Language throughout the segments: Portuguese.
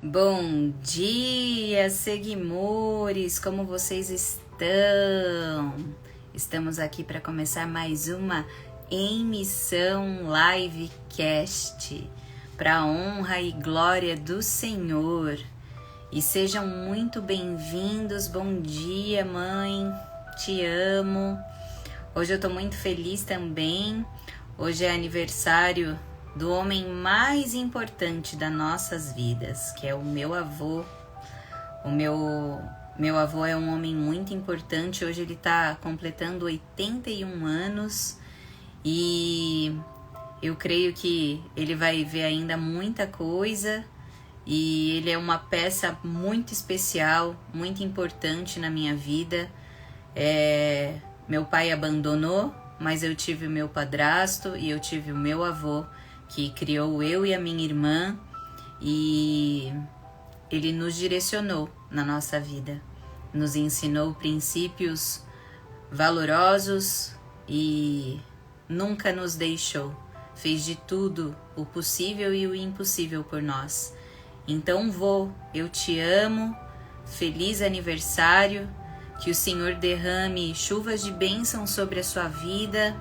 Bom dia, seguimores! Como vocês estão? Estamos aqui para começar mais uma emissão livecast para a honra e glória do Senhor. E sejam muito bem-vindos. Bom dia, mãe. Te amo. Hoje eu tô muito feliz também. Hoje é aniversário do homem mais importante das nossas vidas, que é o meu avô. O meu avô é um homem muito importante. Hoje ele tá completando 81 anos e eu creio que ele vai ver ainda muita coisa. E ele é uma peça muito especial, muito importante na minha vida. Meu pai abandonou, mas eu tive o meu padrasto e eu tive o meu avô, que criou eu e a minha irmã, e ele nos direcionou na nossa vida, nos ensinou princípios valorosos e nunca nos deixou. Fez de tudo o possível e o impossível por nós. Então, vô, eu te amo, feliz aniversário, que o Senhor derrame chuvas de bênção sobre a sua vida.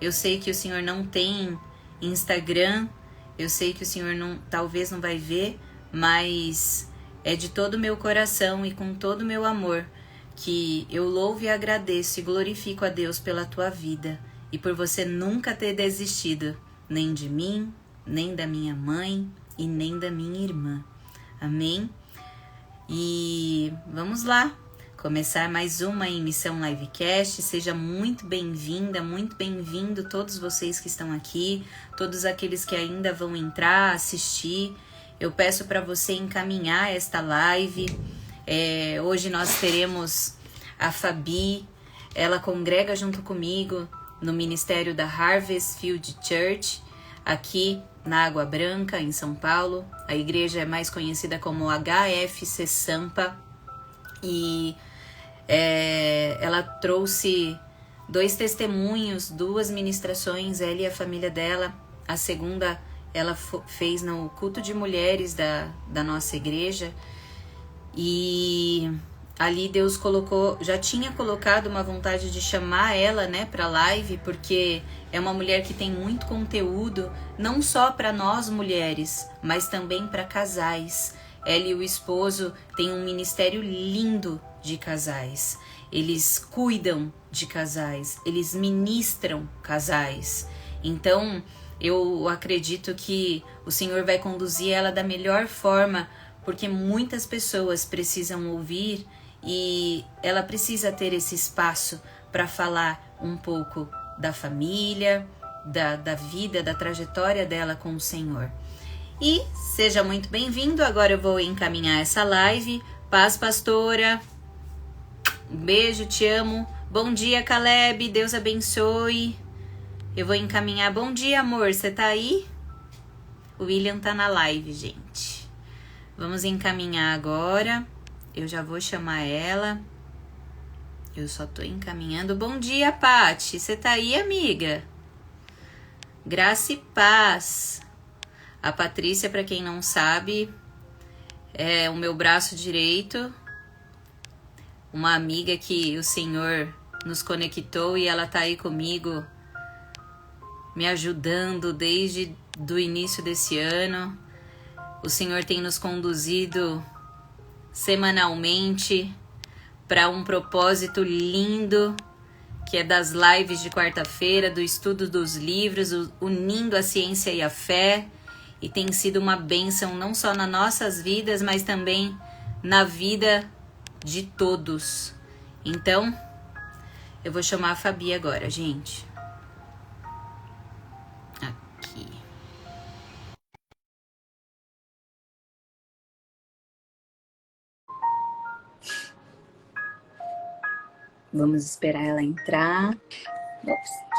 Eu sei que o Senhor não tem Instagram, eu sei que o Senhor talvez não vai ver, mas é de todo o meu coração e com todo o meu amor que eu louvo e agradeço e glorifico a Deus pela tua vida e por você nunca ter desistido, nem de mim, nem da minha mãe e nem da minha irmã. Amém? E vamos lá, começar mais uma emissão livecast. Seja muito bem-vinda, muito bem-vindo todos vocês que estão aqui, todos aqueles que ainda vão entrar, assistir. Eu peço para você encaminhar esta live. Hoje nós teremos a Fabi, ela congrega junto comigo no ministério da Harvest Field Church, aqui na Água Branca, em São Paulo. A igreja é mais conhecida como HFC Sampa. E ela trouxe 2 testemunhos, 2 ministrações, ela e a família dela. A segunda ela fez no culto de mulheres da nossa igreja. E ali Deus já tinha colocado uma vontade de chamar ela, né, para live, porque é uma mulher que tem muito conteúdo, não só para nós mulheres, mas também para casais. Ela e o esposo têm um ministério lindo de casais. Eles cuidam de casais, eles ministram casais. Então, eu acredito que o Senhor vai conduzir ela da melhor forma, porque muitas pessoas precisam ouvir e ela precisa ter esse espaço para falar um pouco da família, da vida, da trajetória dela com o Senhor. E seja muito bem-vindo. Agora eu vou encaminhar essa live. Paz, pastora. Um beijo, te amo. Bom dia, Caleb. Deus abençoe. Eu vou encaminhar. Bom dia, amor. Você tá aí? O William tá na live, gente. Vamos encaminhar agora. Eu já vou chamar ela. Eu só tô encaminhando. Bom dia, Pati. Você tá aí, amiga? Graça e paz. A Patrícia, para quem não sabe, é o meu braço direito. Uma amiga que o Senhor nos conectou e ela tá aí comigo, me ajudando desde o início desse ano. O Senhor tem nos conduzido semanalmente para um propósito lindo, que é das lives de quarta-feira, do estudo dos livros, unindo a ciência e a fé. E tem sido uma bênção não só nas nossas vidas, mas também na vida de todos. Então, eu vou chamar a Fabi agora, gente. Aqui. Vamos esperar ela entrar. Ops.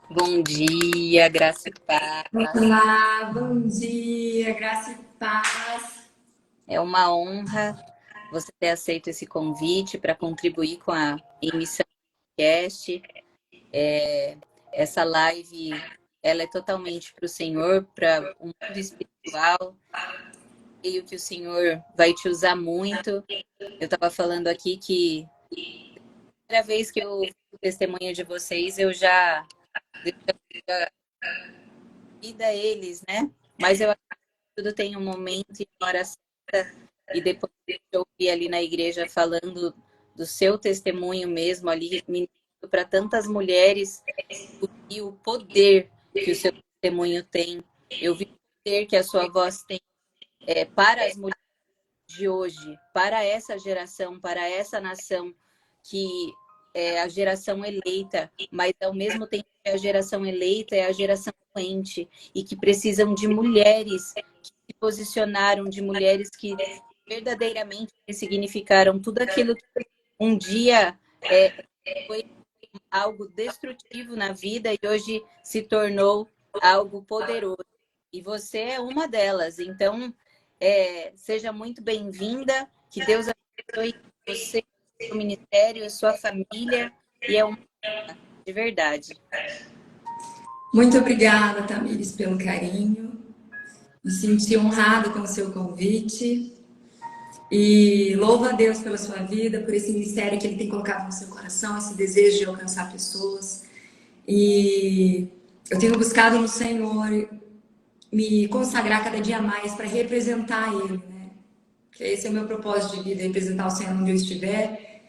Bom dia, graça e paz. Olá, bom dia, graça e paz. É uma honra você ter aceito esse convite para contribuir com a emissão do podcast. Essa live, ela é totalmente para o Senhor, para o mundo espiritual. creio que o Senhor vai te usar muito. Eu estava falando aqui que a primeira vez que eu vi o testemunho de vocês, eu já vida a eles, né? Mas eu acho que tudo tem um momento e uma hora certa. E depois eu ouvi ali na igreja falando do seu testemunho mesmo, ali ministrando para tantas mulheres e o poder que o seu testemunho tem. Eu vi o poder que a sua voz tem para as mulheres de hoje, para essa geração, para essa nação, que é a geração eleita, mas ao mesmo tempo que a geração eleita é a geração doente e que precisam de mulheres que se posicionaram, de mulheres que verdadeiramente significaram tudo aquilo que um dia foi algo destrutivo na vida e hoje se tornou algo poderoso. E você é uma delas. Então, seja muito bem-vinda. Que Deus abençoe você, seu ministério, sua família. E é uma de verdade. Muito obrigada, Tamires, pelo carinho. Me senti honrada com o seu convite. E louvo a Deus pela sua vida, por esse ministério que Ele tem colocado no seu coração, esse desejo de alcançar pessoas. E eu tenho buscado no Senhor me consagrar cada dia mais para representar Ele, né? Que esse é o meu propósito de vida, representar o Senhor onde eu estiver.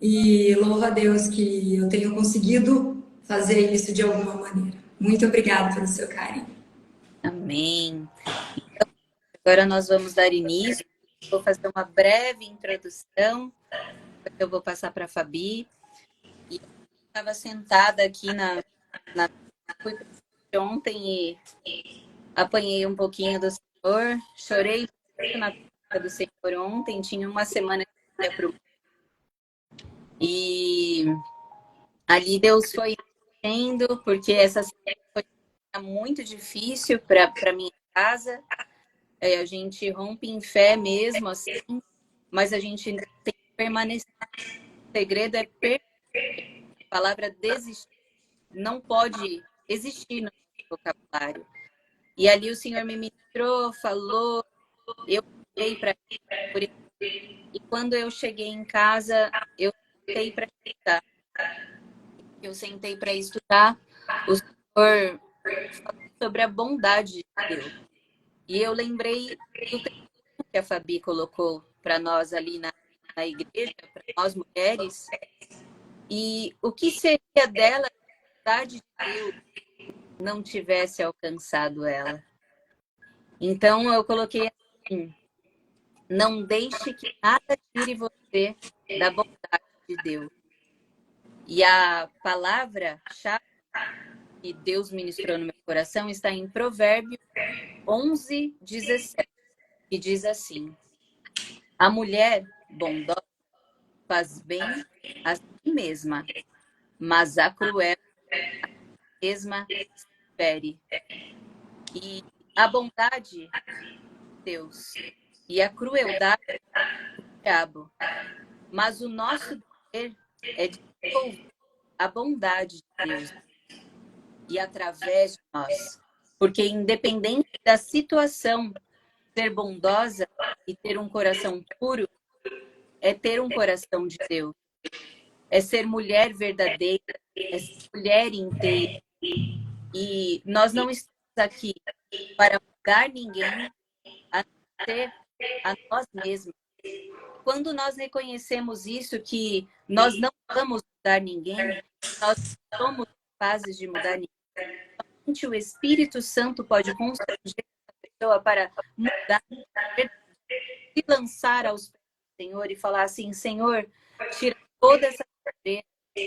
E louvo a Deus que eu tenho conseguido fazer isso de alguma maneira. Muito obrigada pelo seu carinho. Amém. Então, agora nós vamos dar início. Vou fazer uma breve introdução. Eu vou passar para a Fabi. E eu estava sentada aqui fui ontem e apanhei um pouquinho do Senhor. Chorei muito na presença do Senhor ontem. Tinha uma semana que eu ia para o... E ali Deus foi indo, porque essa semana foi muito difícil para minha casa. A gente rompe em fé mesmo, assim, mas a gente tem que permanecer. O segredo é a palavra desistir. Não pode existir no vocabulário. E ali o Senhor me ministrou, falou, eu orei para ele. E quando eu cheguei em casa, eu sentei para estudar. O Senhor falou sobre a bondade de Deus. E eu lembrei do texto que a Fabi colocou para nós ali na igreja, para nós mulheres, e o que seria dela se a vontade de Deus não tivesse alcançado ela. Então eu coloquei assim: não deixe que nada tire você da bondade de Deus. E a palavra-chave que Deus ministrou no meu coração está em Provérbios 11:17, que diz assim: a mulher bondosa faz bem a si mesma, mas a cruel a si mesma se fere. E a bondade de Deus e a crueldade do diabo. Mas o nosso dever é desenvolver a bondade de Deus e através de nós. Porque independente da situação, ser bondosa e ter um coração puro é ter um coração de Deus. É ser mulher verdadeira, é ser mulher inteira. E nós não estamos aqui para mudar ninguém, a não ser a nós mesmos. Quando nós reconhecemos isso, que nós não vamos mudar ninguém, nós não somos capazes de mudar ninguém. Somente o Espírito Santo pode constranger a pessoa para mudar, se lançar aos pés do Senhor e falar assim: Senhor, tira toda essa pobreza,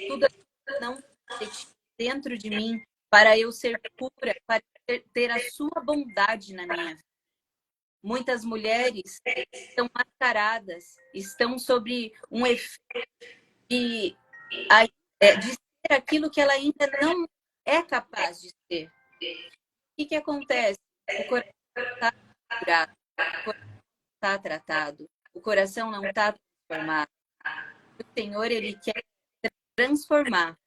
tudo que não existe dentro de mim, para eu ser pura, para ter a sua bondade na minha vida. Muitas mulheres estão mascaradas, estão sobre um efeito de ser aquilo que ela ainda não é capaz de ser. O que acontece? O coração está curado, o coração está tratado, o coração não está transformado. O Senhor, Ele quer transformar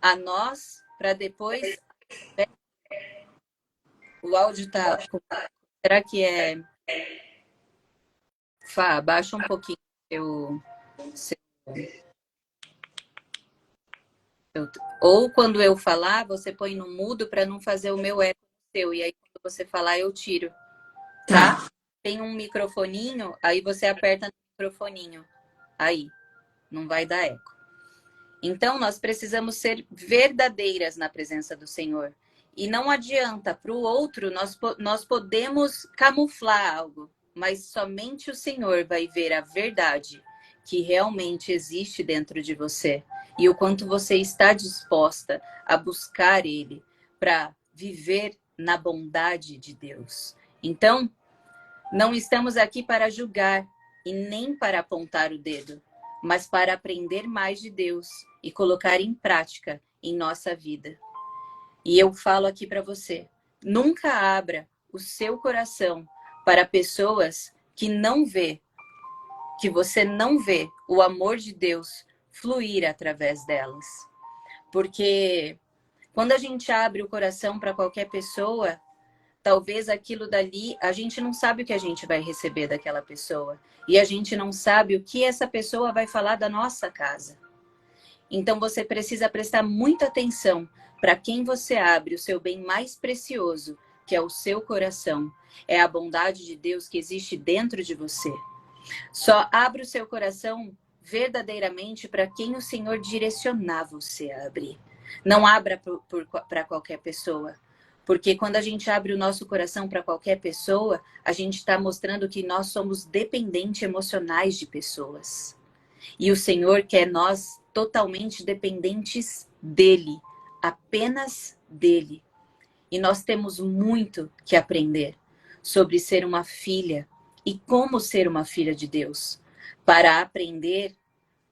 a nós para depois... O áudio está... Será que é... Fá, abaixa um pouquinho seu, ou quando eu falar, você põe no mudo para não fazer o meu eco seu. E aí, quando você falar, eu tiro, tá? Tá. Tem um microfoninho, aí você aperta no microfoninho. Aí, não vai dar eco. Então, nós precisamos ser verdadeiras na presença do Senhor. E não adianta, para o outro, nós podemos camuflar algo, mas somente o Senhor vai ver a verdade que realmente existe dentro de você. E o quanto você está disposta a buscar Ele para viver na bondade de Deus. Então, não estamos aqui para julgar e nem para apontar o dedo, mas para aprender mais de Deus e colocar em prática em nossa vida. E eu falo aqui para você, nunca abra o seu coração para pessoas que você não vê o amor de Deus fluir através delas. Porque quando a gente abre o coração para qualquer pessoa, talvez aquilo dali, a gente não sabe o que a gente vai receber daquela pessoa. E a gente não sabe o que essa pessoa vai falar da nossa casa. Então você precisa prestar muita atenção para quem você abre o seu bem mais precioso, que é o seu coração. É a bondade de Deus que existe dentro de você. Só abre o seu coração verdadeiramente para quem o Senhor direcionar você a abrir. Não abra para qualquer pessoa. Porque quando a gente abre o nosso coração para qualquer pessoa, a gente está mostrando que nós somos dependentes emocionais de pessoas. E o Senhor quer nós totalmente dependentes dEle, apenas dEle. E nós temos muito que aprender sobre ser uma filha e como ser uma filha de Deus, para aprender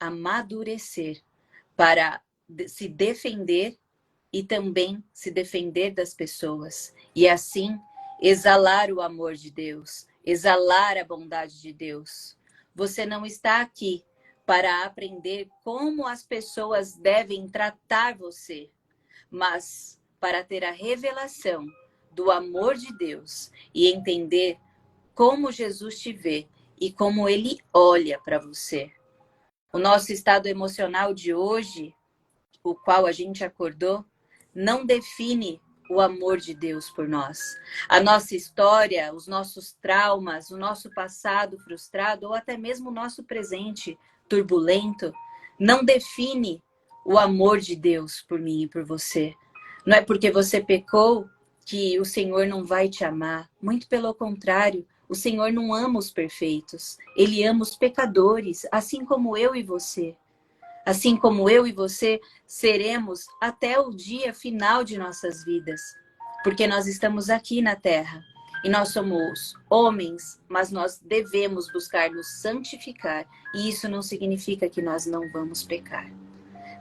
a amadurecer, para se defender e também se defender das pessoas. E assim, exalar o amor de Deus, exalar a bondade de Deus. Você não está aqui para aprender como as pessoas devem tratar você, mas para ter a revelação do amor de Deus e entender como Jesus te vê e como Ele olha para você. O nosso estado emocional de hoje, o qual a gente acordou, não define o amor de Deus por nós. A nossa história, os nossos traumas, o nosso passado frustrado ou até mesmo o nosso presente turbulento não define o amor de Deus por mim e por você. Não é porque você pecou que o Senhor não vai te amar. Muito pelo contrário, o Senhor não ama os perfeitos. Ele ama os pecadores, assim como eu e você. Assim como eu e você seremos até o dia final de nossas vidas. Porque nós estamos aqui na Terra. E nós somos homens, mas nós devemos buscar nos santificar. E isso não significa que nós não vamos pecar.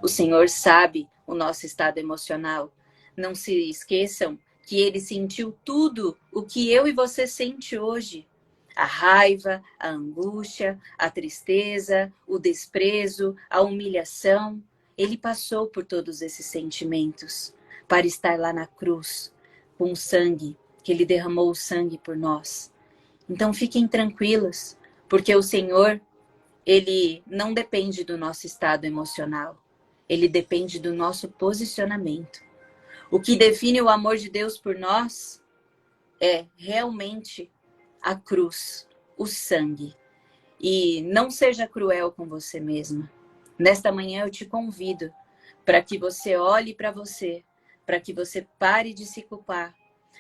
O Senhor sabe o nosso estado emocional. Não se esqueçam que Ele sentiu tudo o que eu e você sente hoje. A raiva, a angústia, a tristeza, o desprezo, a humilhação. Ele passou por todos esses sentimentos para estar lá na cruz com o sangue, que Ele derramou o sangue por nós. Então fiquem tranquilos, porque o Senhor, Ele não depende do nosso estado emocional. Ele depende do nosso posicionamento. O que define o amor de Deus por nós é realmente a cruz, o sangue. E não seja cruel com você mesma. Nesta manhã eu te convido para que você olhe para você, para que você pare de se culpar,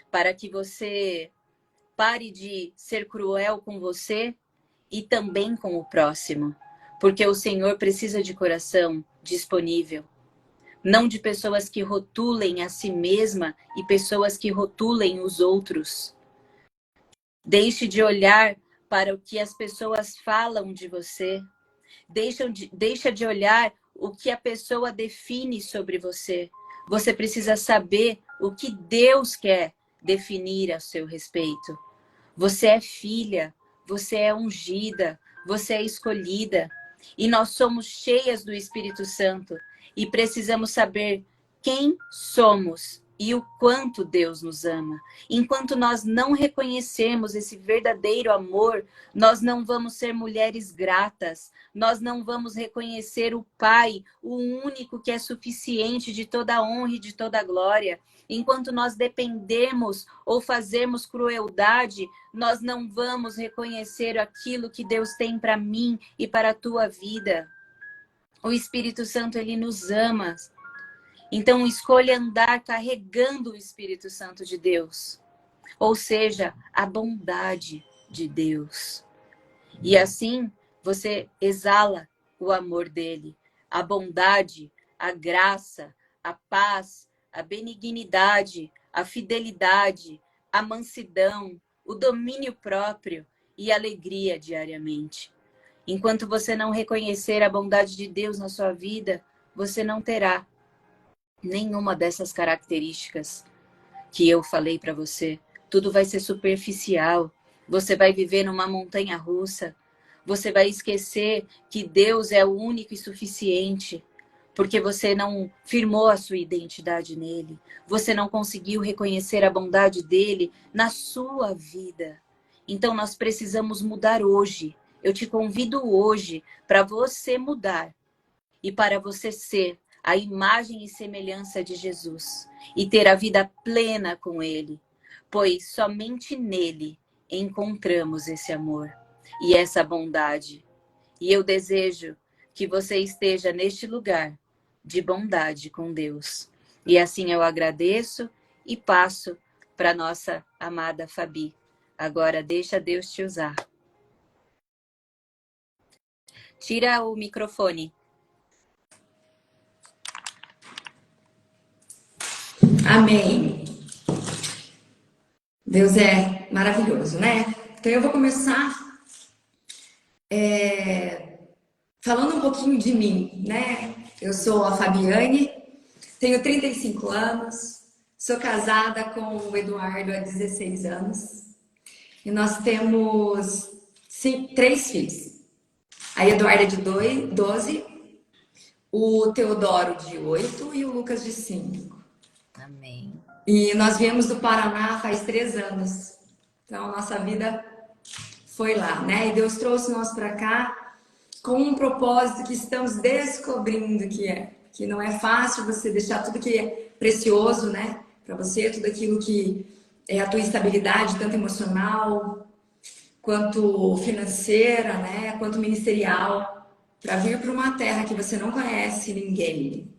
para que você pare de ser cruel com você e também com o próximo. Porque o Senhor precisa de coração disponível. Não de pessoas que rotulem a si mesma e pessoas que rotulem os outros. Deixe de olhar para o que as pessoas falam de você. Deixa de olhar o que a pessoa define sobre você. Você precisa saber o que Deus quer definir a seu respeito. Você é filha, você é ungida, você é escolhida. E nós somos cheias do Espírito Santo. E precisamos saber quem somos e o quanto Deus nos ama. Enquanto nós não reconhecermos esse verdadeiro amor, nós não vamos ser mulheres gratas, nós não vamos reconhecer o Pai, o único que é suficiente de toda honra e de toda glória. Enquanto nós dependemos ou fazermos crueldade, nós não vamos reconhecer aquilo que Deus tem para mim e para a tua vida. O Espírito Santo, ele nos ama. Então, escolha andar carregando o Espírito Santo de Deus. Ou seja, a bondade de Deus. E assim, você exala o amor dele. A bondade, a graça, a paz, a benignidade, a fidelidade, a mansidão, o domínio próprio e a alegria diariamente. Enquanto você não reconhecer a bondade de Deus na sua vida, você não terá nenhuma dessas características que eu falei para você. Tudo vai ser superficial. Você vai viver numa montanha russa. Você vai esquecer que Deus é o único e suficiente, porque você não firmou a sua identidade nele. Você não conseguiu reconhecer a bondade dele na sua vida. Então nós precisamos mudar hoje. Eu te convido hoje para você mudar e para você ser a imagem e semelhança de Jesus e ter a vida plena com ele, pois somente nele encontramos esse amor e essa bondade. E eu desejo que você esteja neste lugar de bondade com Deus. E assim eu agradeço e passo para nossa amada Fabi. Agora deixa Deus te usar. Tira o microfone. Amém. Deus é maravilhoso, né? Então eu vou começar falando um pouquinho de mim, né? Eu sou a Fabiane, tenho 35 anos, sou casada com o Eduardo há 16 anos e nós temos 3 filhos. A Eduarda de 12, o Teodoro de 8 e o Lucas de 5. Amém. E nós viemos do Paraná faz 3 anos. Então, nossa vida foi lá, né? E Deus trouxe nós para cá com um propósito que estamos descobrindo que é. Que não é fácil você deixar tudo que é precioso, né? Para você, tudo aquilo que é a tua estabilidade, tanto emocional, quanto financeira, né? Quanto ministerial, para vir para uma terra que você não conhece ninguém.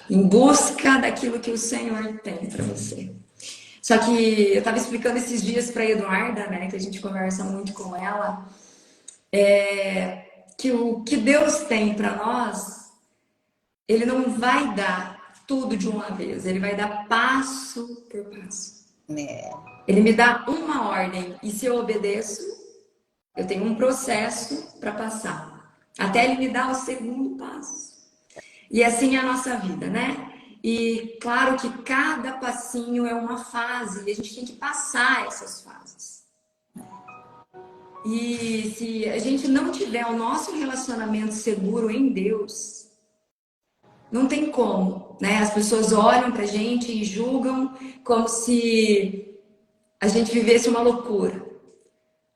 Em busca daquilo que o Senhor tem para você. Só que eu estava explicando esses dias para a Eduarda, né, que a gente conversa muito com ela, que o que Deus tem para nós, Ele não vai dar tudo de uma vez, Ele vai dar passo por passo. Ele me dá uma ordem e se eu obedeço, eu tenho um processo para passar, até Ele me dar o segundo passo. E assim é a nossa vida, né? E claro que cada passinho é uma fase e a gente tem que passar essas fases. E se a gente não tiver o nosso relacionamento seguro em Deus, não tem como, né? As pessoas olham pra gente e julgam como se a gente vivesse uma loucura.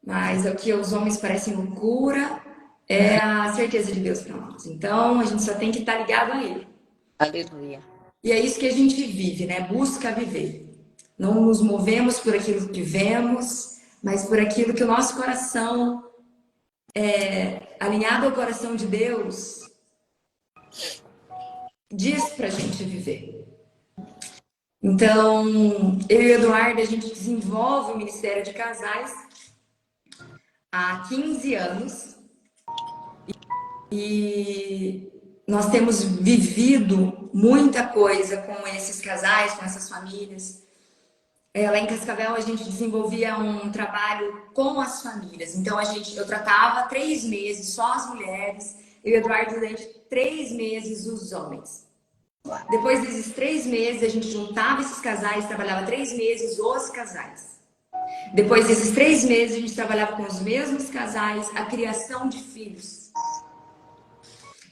Mas o que os homens parecem loucura é a certeza de Deus para nós. Então a gente só tem que estar ligado a Ele. Aleluia. E é isso que a gente vive, né? Busca viver. Não nos movemos por aquilo que vemos, mas por aquilo que o nosso coração, alinhado ao coração de Deus, diz pra gente viver. Então, eu e o Eduardo, a gente desenvolve o Ministério de Casais há 15 anos. E nós temos vivido muita coisa com esses casais, com essas famílias. Lá em Cascavel a gente desenvolvia um trabalho com as famílias. Então eu tratava 3 meses só as mulheres, eu e o Eduardo durante 3 meses os homens. Depois desses 3 meses a gente juntava esses casais, trabalhava 3 meses os casais. Depois desses 3 meses a gente trabalhava com os mesmos casais a criação de filhos.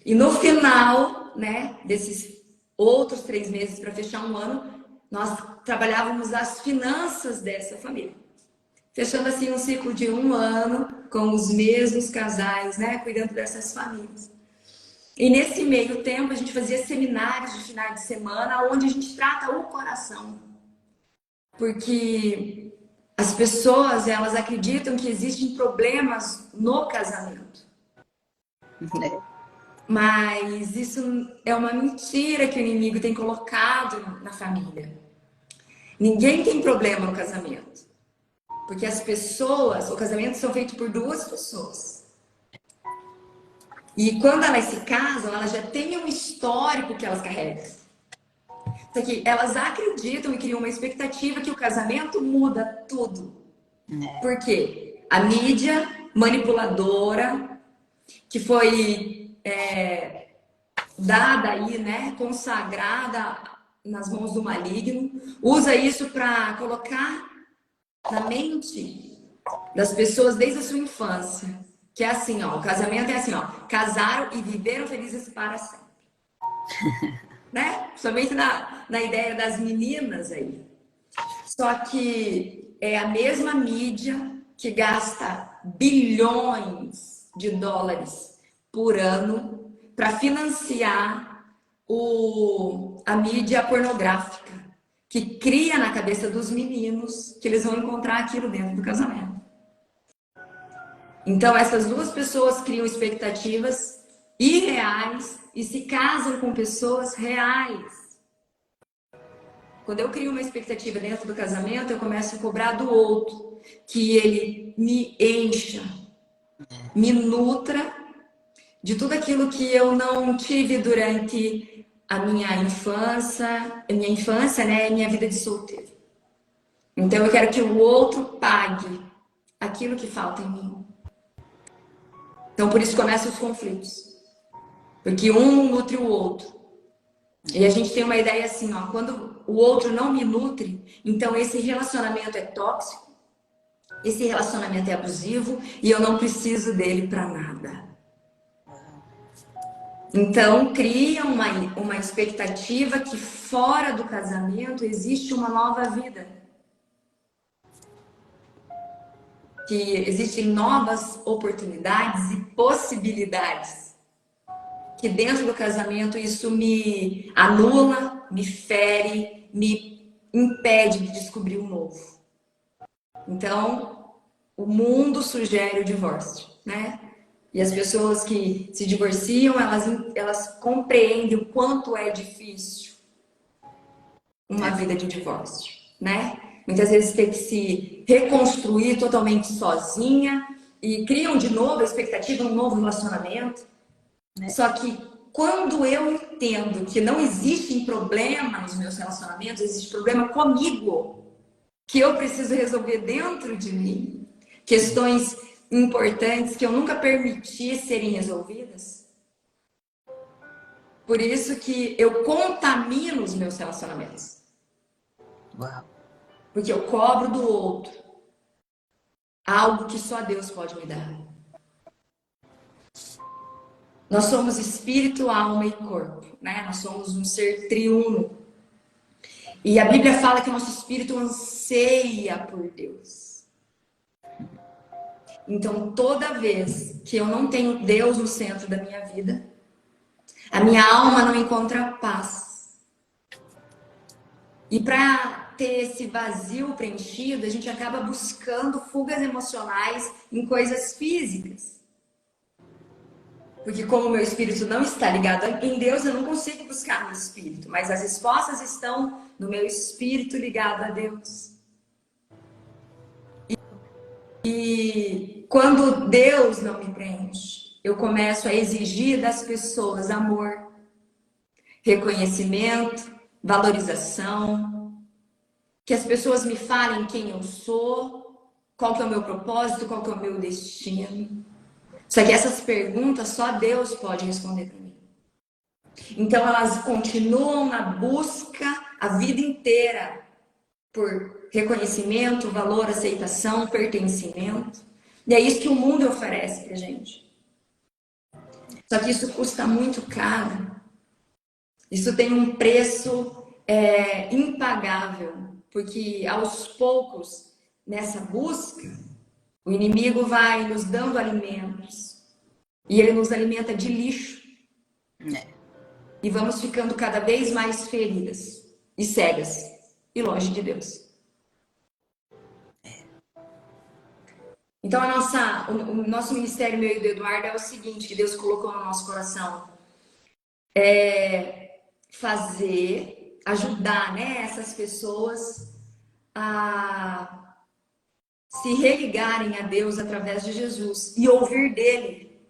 E no final, né, desses outros 3 meses para fechar um ano, nós trabalhávamos as finanças dessa família. Fechando assim um ciclo de 1 ano com os mesmos casais, né? Cuidando dessas famílias. E nesse meio tempo a gente fazia seminários de finais de semana onde a gente trata o coração. Porque as pessoas, elas acreditam que existem problemas no casamento. Mas isso é uma mentira que o inimigo tem colocado na família. Ninguém tem problema no casamento. Porque as pessoas, o casamento são feitos por 2 pessoas. E quando elas se casam, elas já têm um histórico que elas carregam. Só que elas acreditam e criam uma expectativa que o casamento muda tudo. Por quê? A mídia manipuladora, que foi dada aí, né, consagrada nas mãos do maligno, usa isso para colocar na mente das pessoas desde a sua infância. Que é assim, ó, o casamento é assim, ó, casaram e viveram felizes para sempre. Né? Somente na ideia das meninas aí. Só que é a mesma mídia que gasta bilhões de dólares por ano para financiar a mídia pornográfica, que cria na cabeça dos meninos que eles vão encontrar aquilo dentro do casamento. Então, essas 2 pessoas criam expectativas irreais e se casam com pessoas reais. Quando eu crio uma expectativa dentro do casamento, eu começo a cobrar do outro que ele me encha, me nutra de tudo aquilo que eu não tive durante a minha infância, né, minha vida de solteiro. Então, eu quero que o outro pague aquilo que falta em mim. Então, por isso começam os conflitos. Porque um nutre o outro. E a gente tem uma ideia assim, ó, quando o outro não me nutre, então esse relacionamento é tóxico, esse relacionamento é abusivo e eu não preciso dele para nada. Então, cria uma expectativa que fora do casamento existe uma nova vida. Que existem novas oportunidades e possibilidades. Que dentro do casamento isso me anula, me fere, me impede de descobrir o novo. Então, o mundo sugere o divórcio, né? E as pessoas que se divorciam, elas compreendem o quanto é difícil uma vida de divórcio, né? Muitas vezes tem que se reconstruir totalmente sozinha e criam de novo a expectativa de um novo relacionamento. Só que quando eu entendo que não existe problema nos meus relacionamentos, existe problema comigo, que eu preciso resolver dentro de mim, questões importantes que eu nunca permiti serem resolvidas. Por isso que eu contamino os meus relacionamentos. Uau. Porque eu cobro do outro algo que só Deus pode me dar. Nós somos espírito, alma e corpo, né? Nós somos um ser triuno. E a Bíblia fala que o nosso espírito anseia por Deus. Então, toda vez que eu não tenho Deus no centro da minha vida, a minha alma não encontra paz. E para ter esse vazio preenchido, a gente acaba buscando fugas emocionais em coisas físicas. Porque como o meu espírito não está ligado em Deus, eu não consigo buscar no espírito. Mas as respostas estão no meu espírito ligado a Deus. E quando Deus não me preenche, eu começo a exigir das pessoas amor, reconhecimento, valorização. Que as pessoas me falem quem eu sou, qual que é o meu propósito, qual que é o meu destino. Só que essas perguntas só Deus pode responder para mim. Então elas continuam na busca a vida inteira por reconhecimento, valor, aceitação, pertencimento. E é isso que o mundo oferece pra gente. Só que isso custa muito caro. Isso tem um preço é impagável, porque aos poucos, nessa busca, o inimigo vai nos dando alimentos e ele nos alimenta de lixo e vamos ficando cada vez mais feridas e cegas e longe de Deus. Então o nosso ministério, meu e do Eduardo, é o seguinte, que Deus colocou no nosso coração. Fazer, ajudar, né, essas pessoas a se religarem a Deus através de Jesus e ouvir dele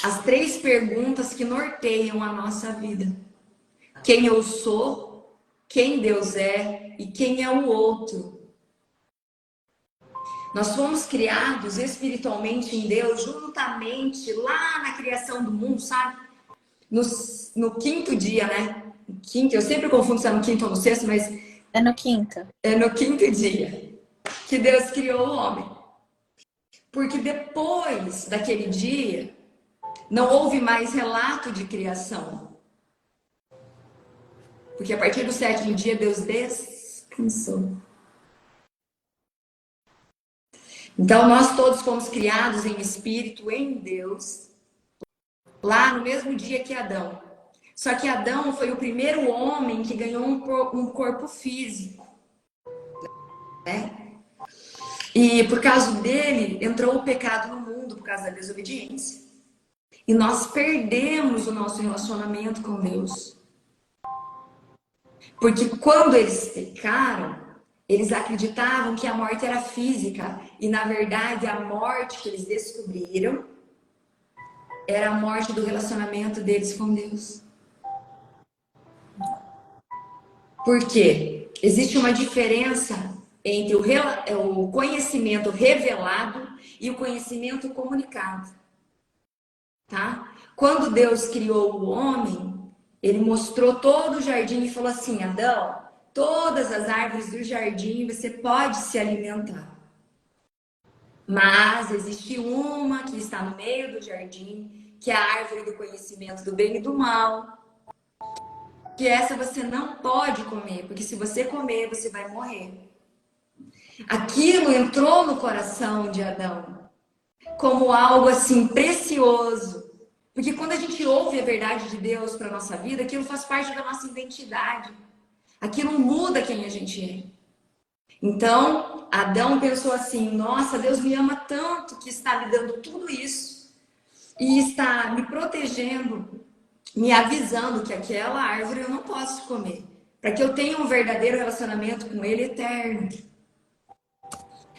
as 3 perguntas que norteiam a nossa vida: quem eu sou, quem Deus é e quem é o outro. Nós fomos criados espiritualmente em Deus juntamente lá na criação do mundo, sabe? No 5º dia, né? Quinto, eu sempre confundo se é no 5º ou no 6º, mas É no 5º. é no 5º dia que Deus criou o homem. Porque depois daquele dia, não houve mais relato de criação. Porque a partir do 7º dia, Deus descansou. Então, nós todos fomos criados em espírito, em Deus, lá no mesmo dia que Adão. Só que Adão foi o primeiro homem que ganhou um corpo físico, né? E por causa dele, entrou o pecado no mundo, por causa da desobediência. E nós perdemos o nosso relacionamento com Deus. Porque quando eles pecaram, eles acreditavam que a morte era física. E na verdade, a morte que eles descobriram era a morte do relacionamento deles com Deus. Por quê? Existe uma diferença entre o conhecimento revelado e o conhecimento comunicado. Tá? Quando Deus criou o homem, ele mostrou todo o jardim e falou assim: Adão, todas as árvores do jardim você pode se alimentar. Mas existe uma que está no meio do jardim, que é a árvore do conhecimento do bem e do mal. Que essa você não pode comer, porque se você comer, você vai morrer. Aquilo entrou no coração de Adão como algo assim precioso. Porque quando a gente ouve a verdade de Deus para a nossa vida, aquilo faz parte da nossa identidade. Aquilo muda quem a gente é. Então, Adão pensou assim: nossa, Deus me ama tanto que está me dando tudo isso e está me protegendo, me avisando que aquela árvore eu não posso comer, para que eu tenha um verdadeiro relacionamento com Ele eterno.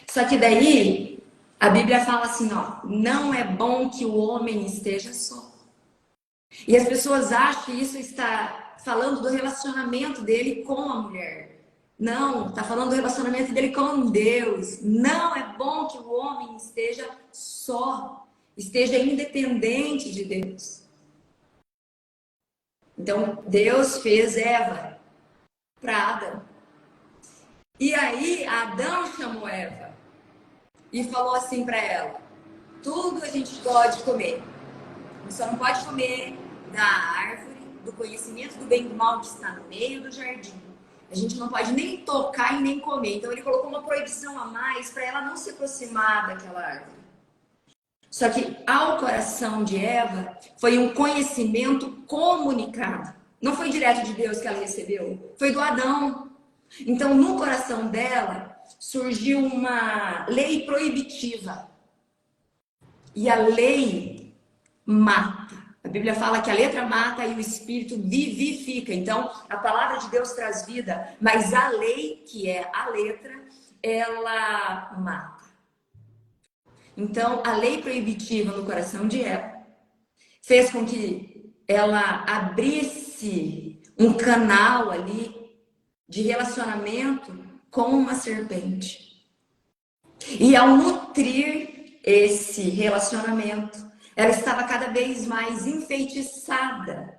Só que daí, a Bíblia fala assim, ó, não é bom que o homem esteja só. E as pessoas acham que isso está falando do relacionamento dele com a mulher. Não, está falando do relacionamento dele com Deus. Não é bom que o homem esteja só, esteja independente de Deus. Então, Deus fez Eva para Adão. E aí, Adão chamou Eva e falou assim para ela: tudo a gente pode comer, só não pode comer da árvore do conhecimento do bem e do mal que está no meio do jardim. A gente não pode nem tocar e nem comer. Então ele colocou uma proibição a mais para ela não se aproximar daquela árvore. Só que ao coração de Eva foi um conhecimento comunicado. Não foi direto de Deus que ela recebeu, foi do Adão. Então no coração dela surgiu uma lei proibitiva. E a lei mata. A Bíblia fala que a letra mata e o espírito vivifica. Então, a palavra de Deus traz vida, mas a lei, que é a letra, ela mata. Então, a lei proibitiva no coração de Eva fez com que ela abrisse um canal ali de relacionamento com uma serpente. E ao nutrir esse relacionamento, ela estava cada vez mais enfeitiçada.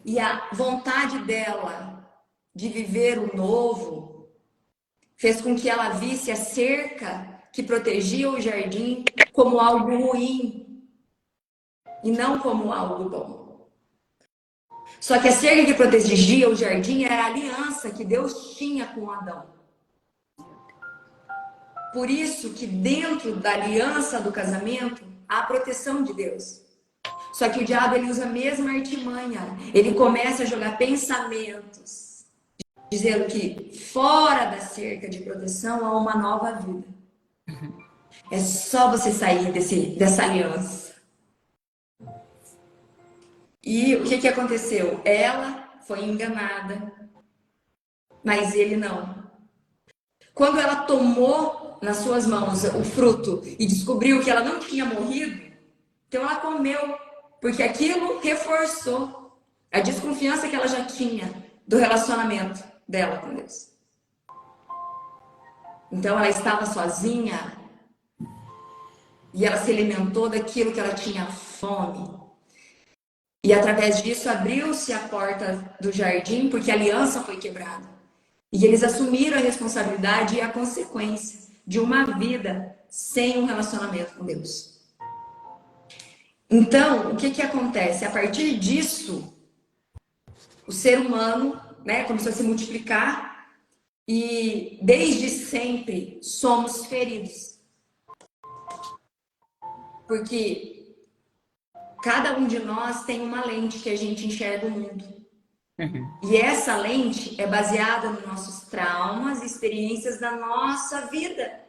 E a vontade dela de viver o novo fez com que ela visse a cerca que protegia o jardim como algo ruim e não como algo bom. Só que a cerca que protegia o jardim era a aliança que Deus tinha com Adão. Por isso que dentro da aliança do casamento há a proteção de Deus. Só que o diabo ele usa a mesma artimanha. Ele começa a jogar pensamentos, dizendo que fora da cerca de proteção há uma nova vida. É só você sair dessa aliança. E o que aconteceu? Ela foi enganada, mas ele não. Quando ela tomou nas suas mãos o fruto e descobriu que ela não tinha morrido, então ela comeu, porque aquilo reforçou a desconfiança que ela já tinha do relacionamento dela com Deus. Então ela estava sozinha e ela se alimentou daquilo que ela tinha fome. E através disso abriu-se a porta do jardim, porque a aliança foi quebrada. E eles assumiram a responsabilidade e a consequência de uma vida sem um relacionamento com Deus. Então, o que acontece? A partir disso, o ser humano, né, começou a se multiplicar e desde sempre somos feridos. Porque cada um de nós tem uma lente que a gente enxerga o mundo. E essa lente é baseada nos nossos traumas e experiências da nossa vida.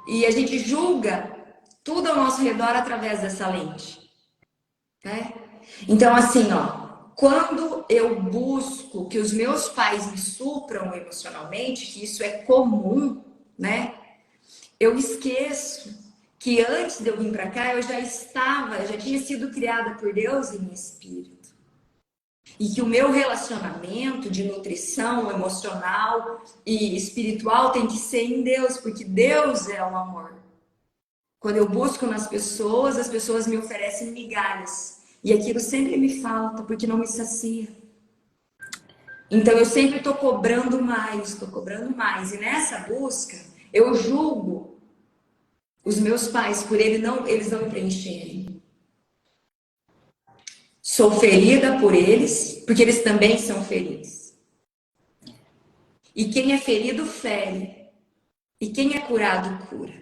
E a gente julga tudo ao nosso redor através dessa lente. Né? Então, assim, ó, quando eu busco que os meus pais me supram emocionalmente, que isso é comum, né? Eu esqueço que antes de eu vir para cá, eu já tinha sido criada por Deus em espírito. E que o meu relacionamento de nutrição emocional e espiritual tem que ser em Deus, porque Deus é o amor. Quando eu busco nas pessoas, as pessoas me oferecem migalhas. E aquilo sempre me falta, porque não me sacia. Então eu sempre estou cobrando mais, estou cobrando mais. E nessa busca, eu julgo os meus pais por eles não me preencherem. Sou ferida por eles, porque eles também são feridos. E quem é ferido, fere. E quem é curado, cura.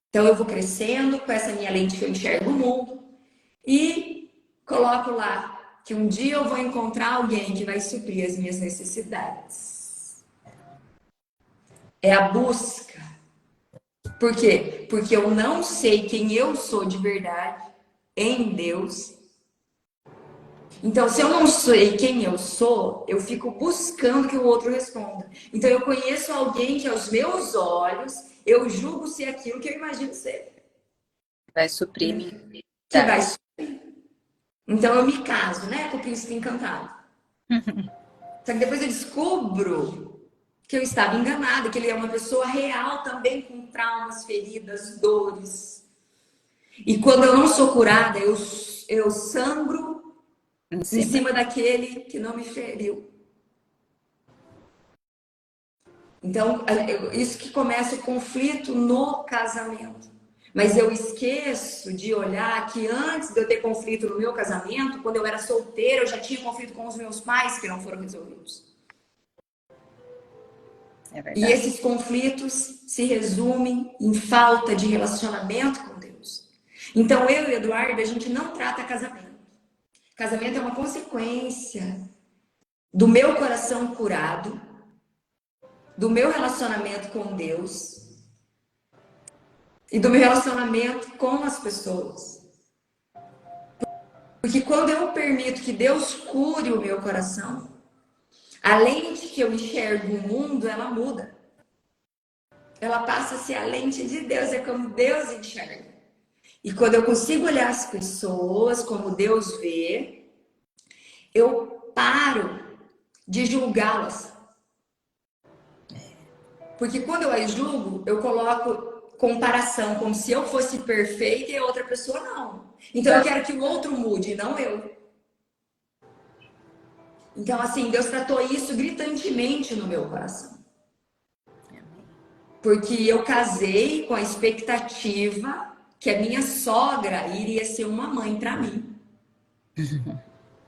Então eu vou crescendo com essa minha lente que eu enxergo o mundo e coloco lá que um dia eu vou encontrar alguém que vai suprir as minhas necessidades. É a busca. Por quê? Porque eu não sei quem eu sou de verdade em Deus. Então, se eu não sei quem eu sou, eu fico buscando que o outro responda. Então, eu conheço alguém que aos meus olhos, eu julgo ser aquilo que eu imagino ser. Vai suprir minha que necessidade. vai suprir. Então, eu me caso, né, com o príncipe encantado. Só que depois eu descubro que eu estava enganada, que ele é uma pessoa real também com traumas, feridas, dores. E quando eu não sou curada, eu sangro em cima daquele que não me feriu. Então, isso que começa o conflito no casamento. Mas eu esqueço de olhar que antes de eu ter conflito no meu casamento, quando eu era solteira, eu já tinha conflito com os meus pais que não foram resolvidos. É verdade. E esses conflitos se resumem em falta de relacionamento com Deus. Então, eu e o Eduardo, a gente não trata casamento. Casamento é uma consequência do meu coração curado, do meu relacionamento com Deus e do meu relacionamento com as pessoas. Porque quando eu permito que Deus cure o meu coração, a lente que eu enxergo o mundo, ela muda. Ela passa a ser a lente de Deus, é como Deus enxerga. E quando eu consigo olhar as pessoas como Deus vê, eu paro de julgá-las. Porque quando eu as julgo, eu coloco comparação, como se eu fosse perfeita e a outra pessoa não. Então eu quero que o outro mude, não eu. Então, assim, Deus tratou isso gritantemente no meu coração. Porque eu casei com a expectativa que a minha sogra iria ser uma mãe para mim.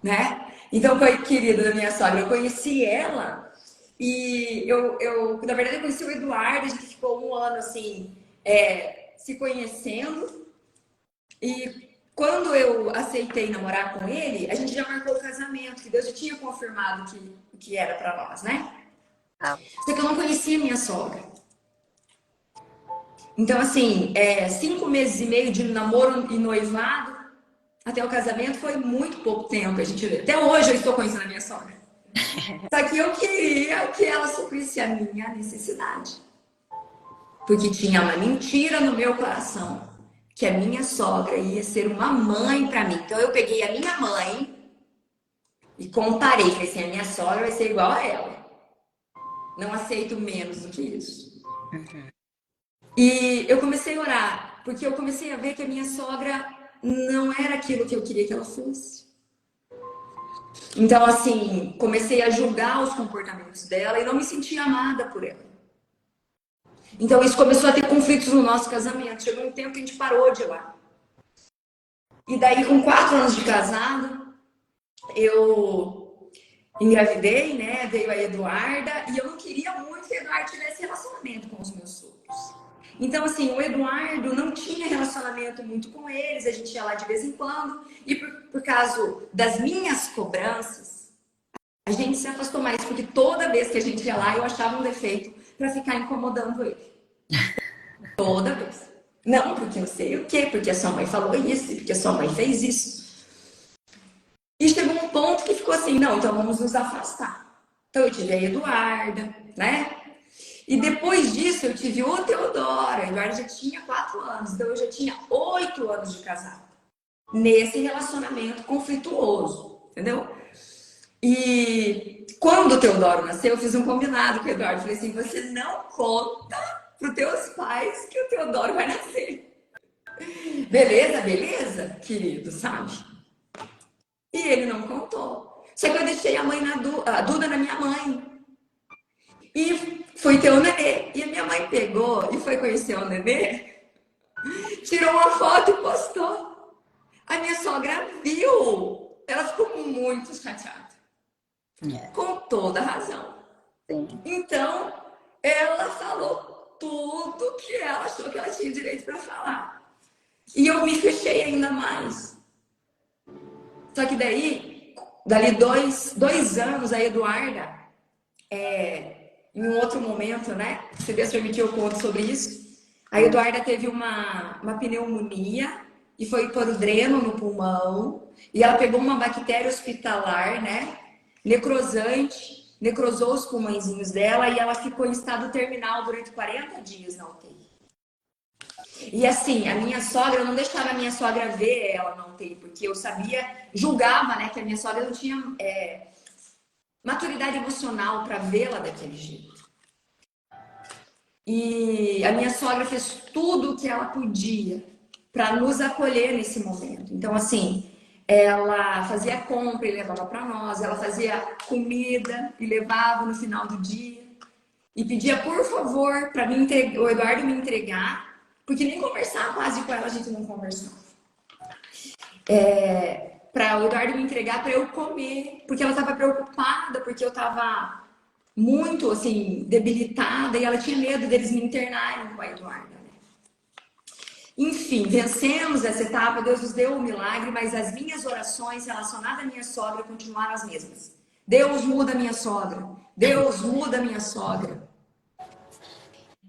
né? Então, querida da minha sogra, eu conheci ela e na verdade, eu conheci o Eduardo, a gente ficou um ano assim, se conhecendo. E quando eu aceitei namorar com ele, a gente já marcou o casamento, que Deus já tinha confirmado que era para nós, né? Ah, Só que eu não conhecia minha sogra. Então, assim, 5 meses e meio de namoro e noivado até o casamento foi muito pouco tempo. Até hoje eu estou conhecendo a minha sogra. Só que eu queria que ela suprisse a minha necessidade. Porque tinha uma mentira no meu coração. Que a minha sogra ia ser uma mãe para mim. Então eu peguei a minha mãe e comparei. Falei assim, a minha sogra vai ser igual a ela. Não aceito menos do que isso. uhum. E eu comecei a orar. Porque eu comecei a ver que a minha sogra não era aquilo que eu queria que ela fosse. Então, assim, comecei a julgar os comportamentos dela e não me sentia amada por ela. Então, isso começou a ter conflitos no nosso casamento. Chegou um tempo que a gente parou de ir lá. E daí, com 4 anos de casado, eu engravidei, né? Veio a Eduarda e eu não queria muito que o Eduardo tivesse relacionamento com os meus sogros. Então, assim, o Eduardo não tinha relacionamento muito com eles, a gente ia lá de vez em quando, e por causa das minhas cobranças, a gente se afastou mais, porque toda vez que a gente ia lá, eu achava um defeito para ficar incomodando ele. Toda vez. Não, porque eu sei o quê, porque a sua mãe falou isso, porque a sua mãe fez isso. E chegou um ponto que ficou assim, não, então vamos nos afastar. Então eu tive a Eduarda, né? E depois disso eu tive o Teodoro. A Eduarda já tinha 4 anos, então eu já tinha 8 anos de casado. Nesse relacionamento conflituoso, entendeu? E quando o Teodoro nasceu, eu fiz um combinado com o Eduardo. Falei assim, você não conta para os teus pais que o Teodoro vai nascer. Beleza, beleza, querido, sabe? E ele não contou. Só que eu deixei a Duda na minha mãe. E fui ter o nenê. E a minha mãe pegou e foi conhecer o nenê, tirou uma foto e postou. A minha sogra viu. Ela ficou muito chateada. É, Com toda razão. sim. Então, ela falou tudo que ela achou que ela tinha direito para falar. E eu me fechei ainda mais. Só que daí, dali dois anos, a Eduarda, em um outro momento, né? Se Deus permitir, eu conto sobre isso. A Eduarda teve uma pneumonia e foi por dreno no pulmão. E ela pegou uma bactéria hospitalar, né? Necrosante, necrosou os pulmõezinhos dela e ela ficou em estado terminal durante 40 dias na UTI. E assim, a minha sogra, eu não deixava a minha sogra ver ela na UTI, porque eu sabia, julgava, né, que a minha sogra não tinha maturidade emocional para vê-la daquele jeito. E a minha sogra fez tudo o que ela podia para nos acolher nesse momento. Então, assim, ela fazia compra e levava para nós, ela fazia comida e levava no final do dia. E pedia, por favor, para o Eduardo me entregar, porque nem conversar quase com ela a gente não conversava. Para o Eduardo me entregar para eu comer, porque ela estava preocupada, porque eu estava muito assim debilitada e ela tinha medo deles me internarem com a Eduarda. Né? Enfim, vencemos essa etapa, Deus nos deu um milagre, mas as minhas orações relacionadas à minha sogra continuaram as mesmas. Deus muda a minha sogra. Deus muda a minha sogra.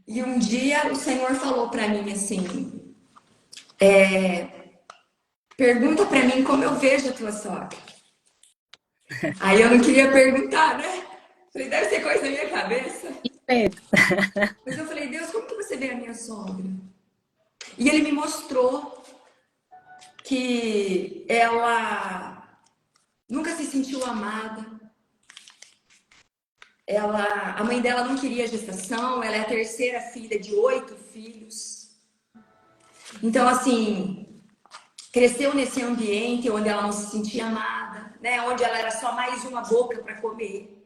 E um dia o Senhor falou para mim assim: pergunta para mim como eu vejo a tua sogra. Aí eu não queria perguntar, né? Falei, deve ser coisa da minha cabeça. Mas eu falei, Deus, como que você vê a minha sogra? E ele me mostrou que ela nunca se sentiu amada. A mãe dela não queria gestação, ela é a terceira filha de 8 filhos. Então, assim, cresceu nesse ambiente onde ela não se sentia amada, né? Onde ela era só mais uma boca para comer.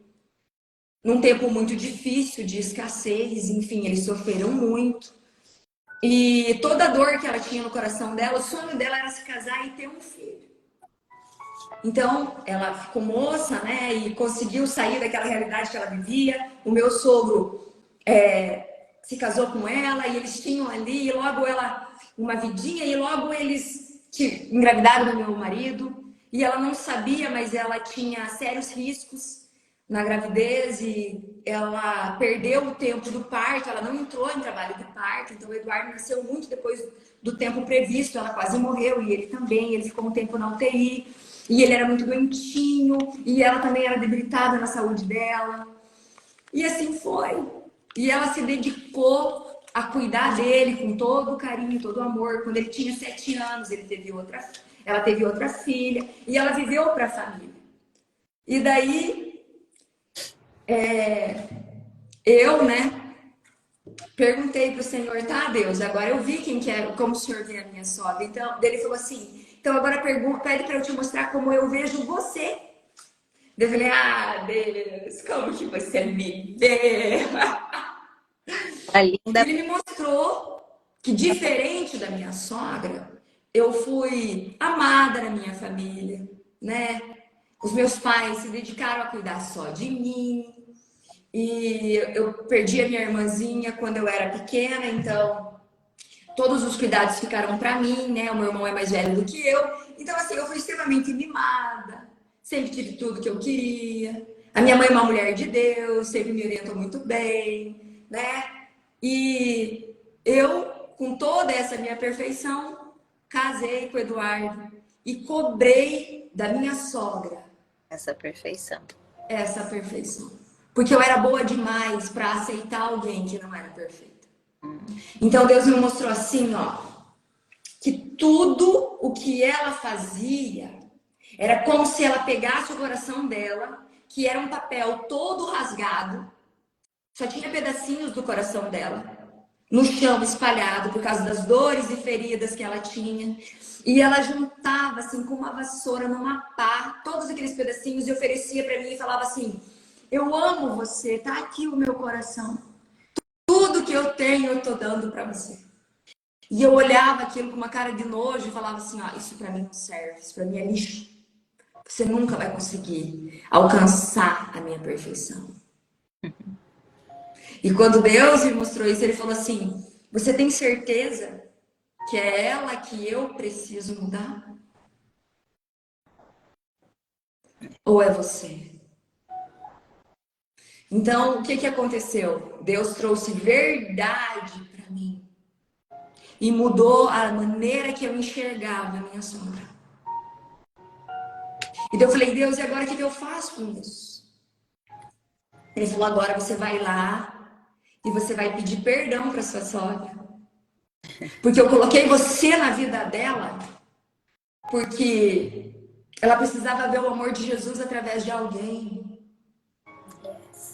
Num tempo muito difícil de escassez, enfim, eles sofreram muito. E toda a dor que ela tinha no coração dela, o sonho dela era se casar e ter um filho. Então, ela ficou moça, né? E conseguiu sair daquela realidade que ela vivia. O meu sogro se casou com ela e eles tinham ali, e logo ela, uma vidinha, e logo eles engravidaram do meu marido. E ela não sabia, mas ela tinha sérios riscos na gravidez e ela perdeu o tempo do parto, ela não entrou em trabalho de parto. Então, o Eduardo nasceu muito depois do tempo previsto, ela quase morreu, e ele também, ele ficou um tempo na UTI. E ele era muito doentinho, e ela também era debilitada na saúde dela. E assim foi. E ela se dedicou a cuidar dele com todo o carinho, todo o amor. Quando ele tinha 7 anos, ela teve outra filha, e ela viveu para a família. E daí, eu, né, perguntei pro Senhor, tá, Deus, agora eu vi quem que é, como o Senhor vê a minha sogra. Então, ele falou assim, então agora pede para eu te mostrar como eu vejo você. Eu falei, ah, Deus, como que você me vê? A linda. Ele me mostrou que, diferente da minha sogra, eu fui amada na minha família, né? Os meus pais se dedicaram a cuidar só de mim. E eu perdi a minha irmãzinha quando eu era pequena, então todos os cuidados ficaram para mim, né? O meu irmão é mais velho do que eu. Então, assim, eu fui extremamente mimada. Sempre tive tudo que eu queria. A minha mãe é uma mulher de Deus, sempre me orientou muito bem, né? E eu, com toda essa minha perfeição, casei com o Eduardo e cobrei da minha sogra Essa perfeição. essa perfeição. Porque eu era boa demais para aceitar alguém que não era perfeito. Então Deus me mostrou assim, ó, que tudo o que ela fazia era como se ela pegasse o coração dela, que era um papel todo rasgado, só tinha pedacinhos do coração dela no chão espalhado por causa das dores e feridas que ela tinha. E ela juntava assim com uma vassoura numa pá todos aqueles pedacinhos e oferecia para mim e falava assim: "Eu amo você, tá aqui o meu coração. Tudo que eu tenho eu tô dando para você". E eu olhava aquilo com uma cara de nojo e falava assim: "Ah, isso para mim não serve, isso para mim é lixo. Você nunca vai conseguir alcançar a minha perfeição". E quando Deus me mostrou isso, ele falou assim: "Você tem certeza que é ela que eu preciso mudar? Ou é você?" Então, o que aconteceu? Deus trouxe verdade para mim e mudou a maneira que eu enxergava a minha sombra. E daí eu falei: "Deus, e agora o que eu faço com isso?" Ele falou: "Agora você vai lá e você vai pedir perdão para sua sogra. Porque eu coloquei você na vida dela porque ela precisava ver o amor de Jesus através de alguém.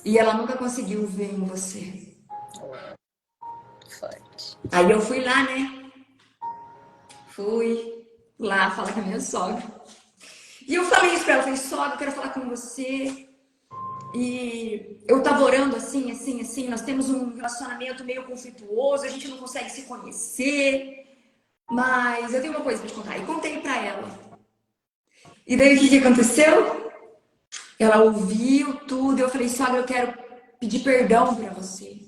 E ela nunca conseguiu ver em você." Forte. Aí eu fui lá, né? Fui lá falar com a minha sogra. E eu falei isso pra ela, falei: "Sogra, eu quero falar com você. E eu tava orando assim, assim, assim. Nós temos um relacionamento meio conflituoso, a gente não consegue se conhecer. Mas eu tenho uma coisa pra te contar." E contei pra ela. E daí o que aconteceu? Ela ouviu tudo. Eu falei: "Sogra, eu quero pedir perdão pra você.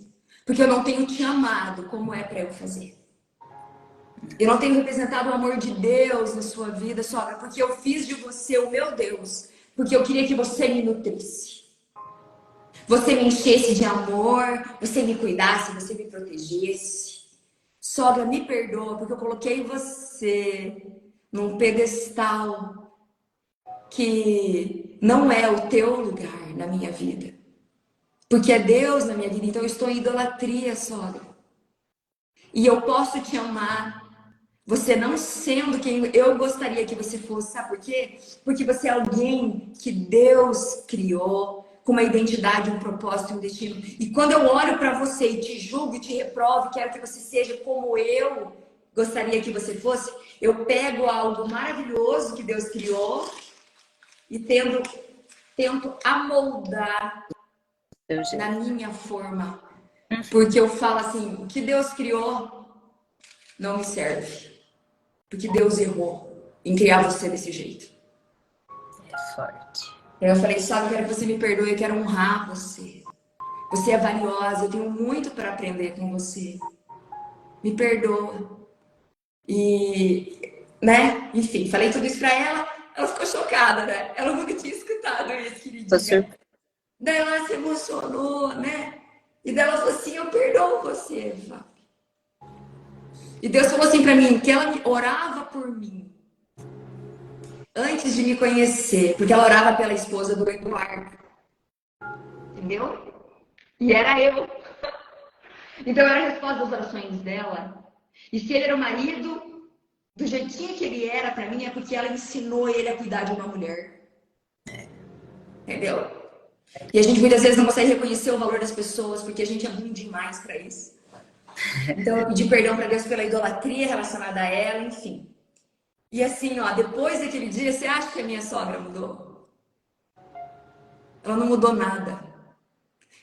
Porque eu não tenho te amado como é pra eu fazer. Eu não tenho representado o amor de Deus na sua vida, sogra, porque eu fiz de você o meu Deus. Porque eu queria que você me nutrisse. Você me enchesse de amor, você me cuidasse, você me protegesse. Sogra, me perdoa, porque eu coloquei você num pedestal que não é o teu lugar na minha vida. Porque é Deus na minha vida, então eu estou em idolatria, sogra. E eu posso te amar, você não sendo quem eu gostaria que você fosse, sabe por quê? Porque você é alguém que Deus criou com uma identidade, um propósito, um destino. E quando eu olho para você e te julgo e te reprovo, quero que você seja como eu gostaria que você fosse, eu pego algo maravilhoso que Deus criou e tento amoldar na minha forma. Porque eu falo assim, o que Deus criou não me serve. Porque Deus errou em criar você desse jeito. Forte. Eu falei, sabe, eu quero que você me perdoe, eu quero honrar você. Você é valiosa, eu tenho muito para aprender com você. Me perdoa. E, né? Enfim, falei tudo isso para ela ficou chocada, né? Ela nunca tinha escutado isso, queridinha. Daí ela se emocionou, né? E daí ela falou assim, eu perdoo você, Fábio. E Deus falou assim para mim, que ela orava por mim antes de me conhecer, porque ela orava pela esposa do Eduardo. Entendeu? E era eu. Então era a resposta das orações dela. E se ele era o marido, do jeitinho que ele era para mim, é porque ela ensinou ele a cuidar de uma mulher. Entendeu? E a gente muitas vezes não consegue reconhecer o valor das pessoas porque a gente é ruim demais para isso. Então eu pedi perdão para Deus pela idolatria relacionada a ela, enfim. E assim, ó, depois daquele dia, você acha que a minha sogra mudou? Ela não mudou nada.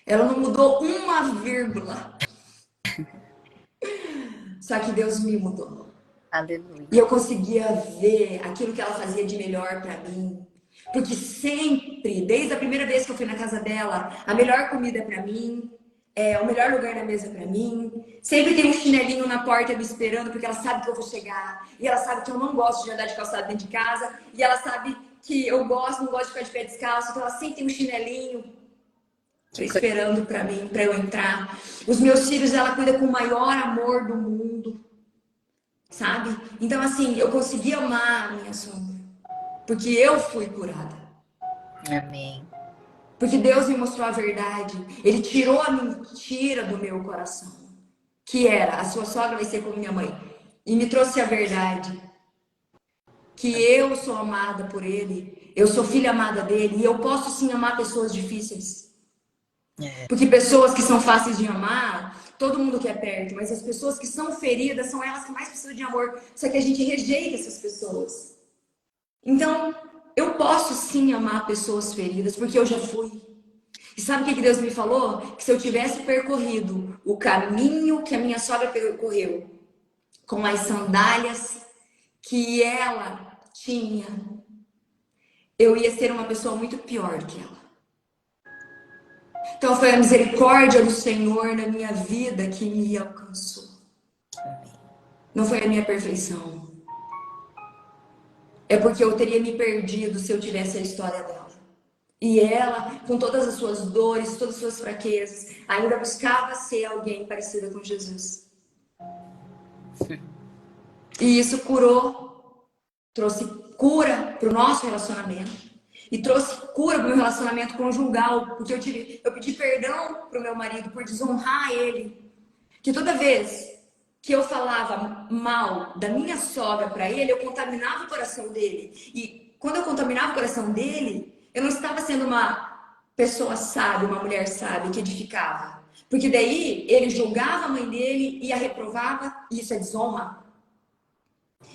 Ela não mudou uma vírgula. Só que Deus me mudou. Aleluia. E eu conseguia ver aquilo que ela fazia de melhor para mim. Porque sempre, desde a primeira vez que eu fui na casa dela, a melhor comida é para mim, o melhor lugar na mesa é para mim. Sempre tem um chinelinho na porta me esperando, porque ela sabe que eu vou chegar. E ela sabe que eu não gosto de andar de calçado dentro de casa. E ela sabe que eu não gosto de ficar de pé descalço. Então ela sempre tem um chinelinho esperando para mim, para eu entrar. Os meus filhos, ela cuida com o maior amor do mundo. Sabe? Então, assim, eu consegui amar a minha sogra. Porque eu fui curada. Amém. Porque Deus me mostrou a verdade. Ele tirou a mentira do meu coração. Que era, a sua sogra vai ser como minha mãe. E me trouxe a verdade. Que eu sou amada por ele. Eu sou filha amada dele. E eu posso sim amar pessoas difíceis. Porque pessoas que são fáceis de amar, todo mundo quer perto, mas as pessoas que são feridas são elas que mais precisam de amor. Só que a gente rejeita essas pessoas. Então, eu posso sim amar pessoas feridas, porque eu já fui. E sabe o que Deus me falou? Que se eu tivesse percorrido o caminho que a minha sogra percorreu, com as sandálias que ela tinha, eu ia ser uma pessoa muito pior do que ela. Então foi a misericórdia do Senhor na minha vida que me alcançou. Não foi a minha perfeição. É porque eu teria me perdido se eu tivesse a história dela. E ela, com todas as suas dores, todas as suas fraquezas, ainda buscava ser alguém parecido com Jesus. E isso curou, trouxe cura para o nosso relacionamento. E trouxe cura para o meu relacionamento conjugal, porque eu pedi perdão para o meu marido por desonrar ele. Que toda vez que eu falava mal da minha sogra para ele, eu contaminava o coração dele. E quando eu contaminava o coração dele, eu não estava sendo uma pessoa sábia, uma mulher sábia que edificava. Porque daí ele julgava a mãe dele e a reprovava, e isso é desonra.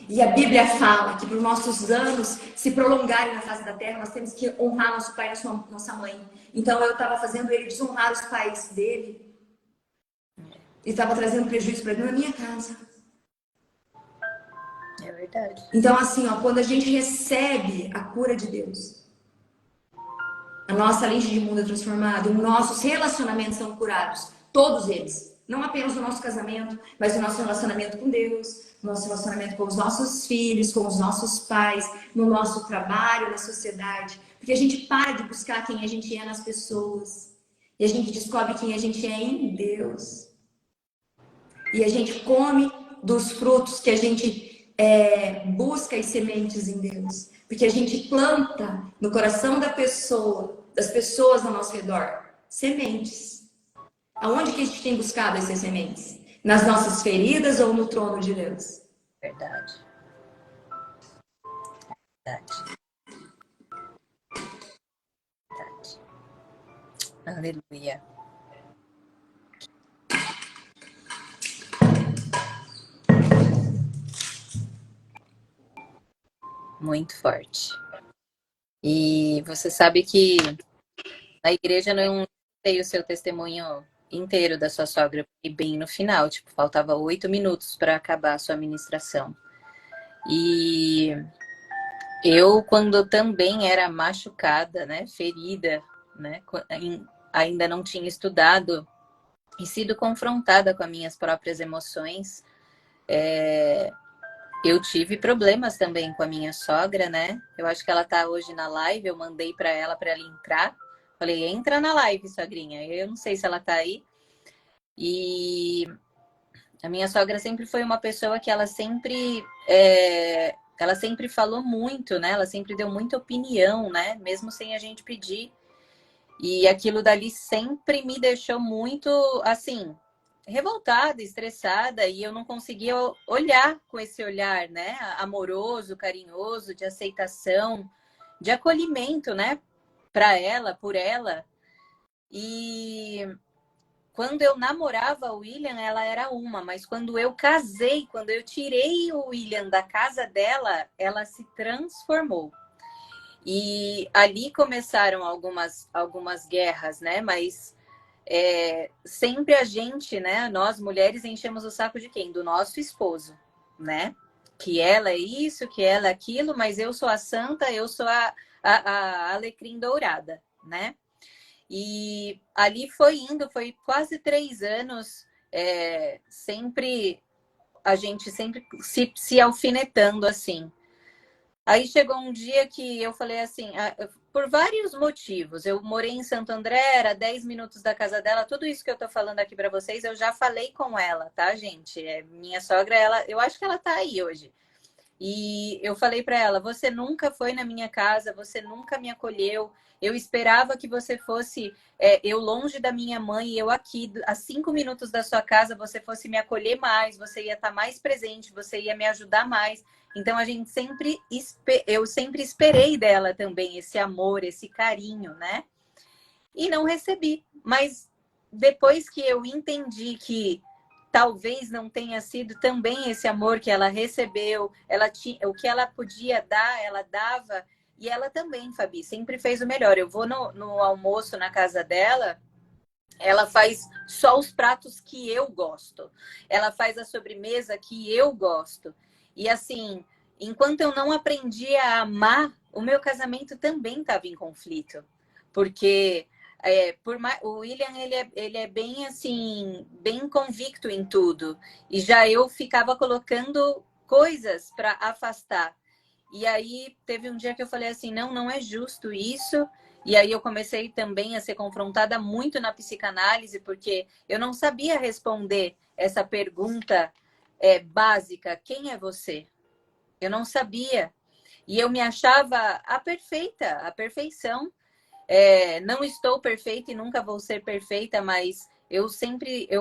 E a Bíblia fala que para os nossos anos se prolongarem na face da terra, nós temos que honrar nosso pai e nossa mãe. Então eu estava fazendo ele desonrar os pais dele. E estava trazendo prejuízo para dentro da minha casa. É verdade. Então, assim, ó, quando a gente recebe a cura de Deus, a nossa lente de mundo é transformada, os nossos relacionamentos são curados. Todos eles. Não apenas o nosso casamento, mas o nosso relacionamento com Deus, o nosso relacionamento com os nossos filhos, com os nossos pais, no nosso trabalho, na sociedade. Porque a gente para de buscar quem a gente é nas pessoas. E a gente descobre quem a gente é em Deus. E a gente come dos frutos que a gente busca as sementes em Deus. Porque a gente planta no coração da pessoa, das pessoas ao nosso redor, sementes. Aonde que a gente tem buscado essas sementes? Nas nossas feridas ou no trono de Deus? Verdade. Verdade. Verdade. Aleluia. Muito forte. E você sabe que na igreja não sei o seu testemunho inteiro da sua sogra e bem no final, tipo, faltava 8 minutos para acabar a sua ministração. E Eu, quando também era machucada, né, ferida, né, ainda não tinha estudado e sido confrontada com as minhas próprias emoções, eu tive problemas também com a minha sogra, né? Eu acho que ela tá hoje na live, eu mandei para ela entrar. Falei, entra na live, sogrinha. Eu não sei se ela tá aí. E a minha sogra sempre foi uma pessoa que ela sempre falou muito, né? Ela sempre deu muita opinião, né? Mesmo sem a gente pedir. E aquilo dali sempre me deixou muito, assim, revoltada, estressada, e eu não conseguia olhar com esse olhar, né? Amoroso, carinhoso, de aceitação, de acolhimento, né? Para ela, por ela. E quando eu namorava o William, ela era uma, mas quando eu casei, quando eu tirei o William da casa dela, ela se transformou. E ali começaram algumas guerras, né? Mas sempre a gente, né? Nós mulheres enchemos o saco de quem? Do nosso esposo, né? Que ela é isso, que ela é aquilo, mas eu sou a santa, eu sou a alecrim dourada, né? E ali foi indo, foi quase 3 anos, sempre a gente sempre se alfinetando assim. Aí chegou um dia que eu falei assim, por vários motivos. Eu morei em Santo André, era 10 minutos da casa dela. Tudo isso que eu tô falando aqui para vocês, eu já falei com ela, tá, gente? Minha sogra, eu acho que ela tá aí hoje. E eu falei para ela: você nunca foi na minha casa, você nunca me acolheu. Eu esperava que você fosse, eu longe da minha mãe, eu aqui, a 5 minutos da sua casa, você fosse me acolher mais, você ia estar mais presente, você ia me ajudar mais. Então a gente eu sempre esperei dela também esse amor, esse carinho, né? E não recebi. Mas depois que eu entendi que talvez não tenha sido também esse amor que ela recebeu, ela tinha, o que ela podia dar, ela dava, e ela também, Fabi, sempre fez o melhor. Eu vou no almoço na casa dela, ela faz só os pratos que eu gosto, ela faz a sobremesa que eu gosto. E assim, enquanto eu não aprendi a amar, o meu casamento também estava em conflito, porque o William ele é bem assim, bem convicto em tudo, e já eu ficava colocando coisas para afastar. E aí teve um dia que eu falei assim, não, não é justo isso. E aí eu comecei também a ser confrontada muito na psicanálise, porque eu não sabia responder essa pergunta básica, quem é você? Eu não sabia. E eu me achava a perfeita, a perfeição. Não estou perfeita e nunca vou ser perfeita, mas eu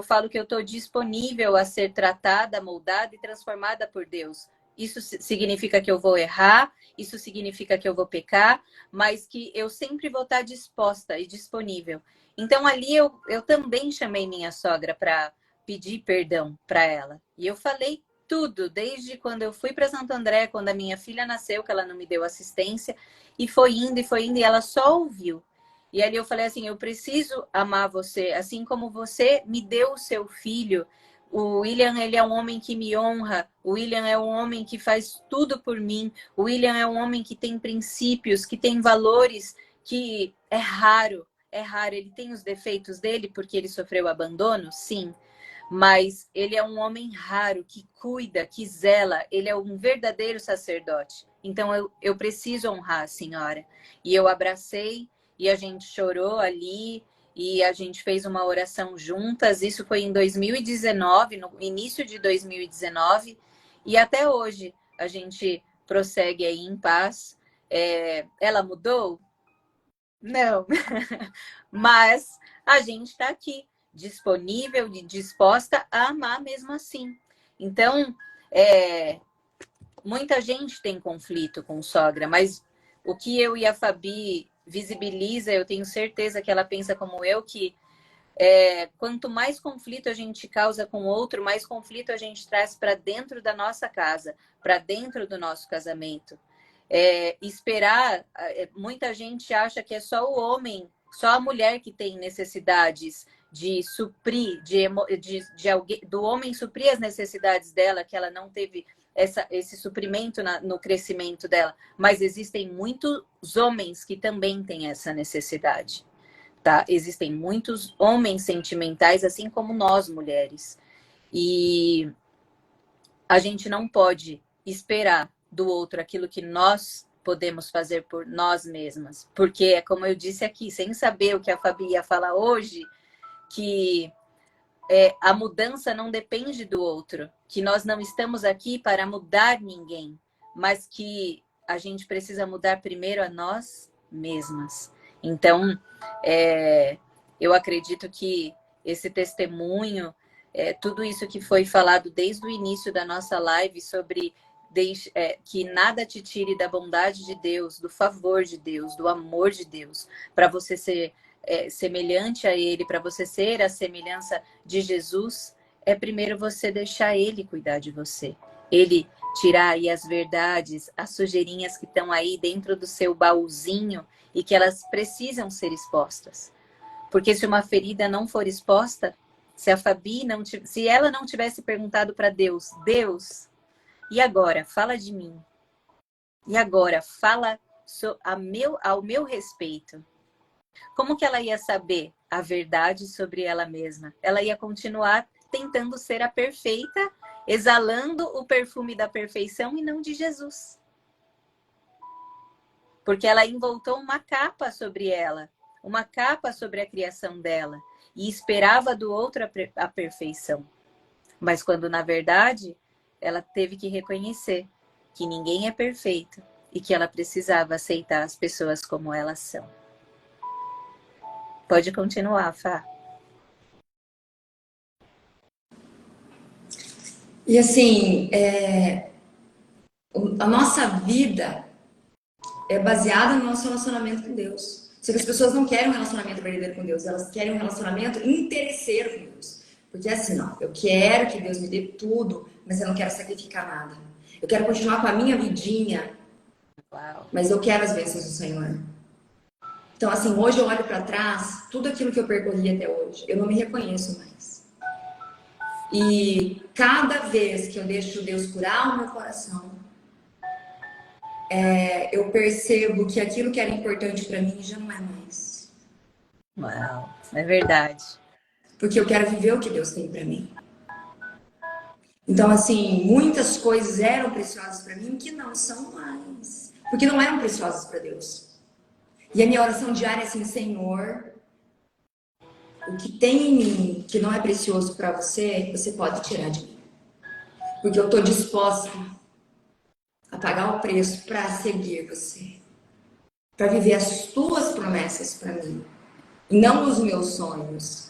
falo que eu estou disponível a ser tratada, moldada e transformada por Deus. Isso significa que eu vou errar, isso significa que eu vou pecar, mas que eu sempre vou estar disposta e disponível. Então ali eu também chamei minha sogra para pedir perdão para ela. E eu falei tudo, desde quando eu fui para Santo André, quando a minha filha nasceu, que ela não me deu assistência, e foi indo, e ela só ouviu. E ali eu falei assim, eu preciso amar você, assim como você me deu o seu filho. O William, ele é um homem que me honra. O William é um homem que faz tudo por mim. O William é um homem que tem princípios, que tem valores, que é raro. É raro. Ele tem os defeitos dele porque ele sofreu abandono? Sim. Mas ele é um homem raro, que cuida, que zela. Ele é um verdadeiro sacerdote. Então eu preciso honrar a senhora. E eu abracei e a gente chorou ali e a gente fez uma oração juntas. Isso foi em 2019, no início de 2019, e até hoje a gente prossegue aí em paz. Ela mudou? Não, mas a gente está aqui, disponível e disposta a amar mesmo assim. Então, muita gente tem conflito com sogra, mas o que eu e a Fabi visibiliza, eu tenho certeza que ela pensa como eu, que quanto mais conflito a gente causa com o outro, mais conflito a gente traz para dentro da nossa casa, para dentro do nosso casamento. Muita gente acha que é só o homem, só a mulher que tem necessidades de suprir, de alguém, do homem suprir as necessidades dela, que ela não teve esse suprimento no crescimento dela. Mas existem muitos homens que também têm essa necessidade, tá? Existem muitos homens sentimentais, assim como nós, mulheres. E a gente não pode esperar do outro aquilo que nós podemos fazer por nós mesmas. Porque é como eu disse aqui, sem saber o que a Fabi ia falar hoje, que a mudança não depende do outro, que nós não estamos aqui para mudar ninguém, mas que a gente precisa mudar primeiro a nós mesmas. Então, eu acredito que esse testemunho, tudo isso que foi falado desde o início da nossa live sobre que nada te tire da bondade de Deus, do favor de Deus, do amor de Deus, para você ser semelhante a Ele, para você ser a semelhança de Jesus, é primeiro você deixar Ele cuidar de você. Ele tirar aí as verdades, as sujeirinhas que estão aí dentro do seu baúzinho e que elas precisam ser expostas. Porque se uma ferida não for exposta, se a Fabi se ela não tivesse perguntado para Deus, Deus, e agora? Fala de mim. E agora? Fala ao meu respeito. Como que ela ia saber a verdade sobre ela mesma? Ela ia continuar tentando ser a perfeita, exalando o perfume da perfeição e não de Jesus. Porque ela envoltou uma capa sobre ela, uma capa sobre a criação dela, e esperava do outro a perfeição. Mas quando, na verdade, ela teve que reconhecer que ninguém é perfeito e que ela precisava aceitar as pessoas como elas são. Pode continuar, Fá. E assim, a nossa vida é baseada no nosso relacionamento com Deus. Só que as pessoas não querem um relacionamento verdadeiro com Deus, elas querem um relacionamento interesseiro com Deus. Porque é assim, não, eu quero que Deus me dê tudo, mas eu não quero sacrificar nada. Eu quero continuar com a minha vidinha, mas eu quero as bênçãos do Senhor. Então, assim, hoje eu olho para trás, tudo aquilo que eu percorri até hoje, eu não me reconheço mais. E cada vez que eu deixo Deus curar o meu coração, eu percebo que aquilo que era importante para mim já não é mais. Uau, é verdade. Porque eu quero viver o que Deus tem para mim. Então, assim, muitas coisas eram preciosas para mim que não são mais. Porque não eram preciosas para Deus. E a minha oração diária é assim, Senhor, o que tem em mim que não é precioso para você, você pode tirar de mim. Porque eu estou disposta a pagar o preço para seguir você. Para viver as tuas promessas para mim. E não os meus sonhos.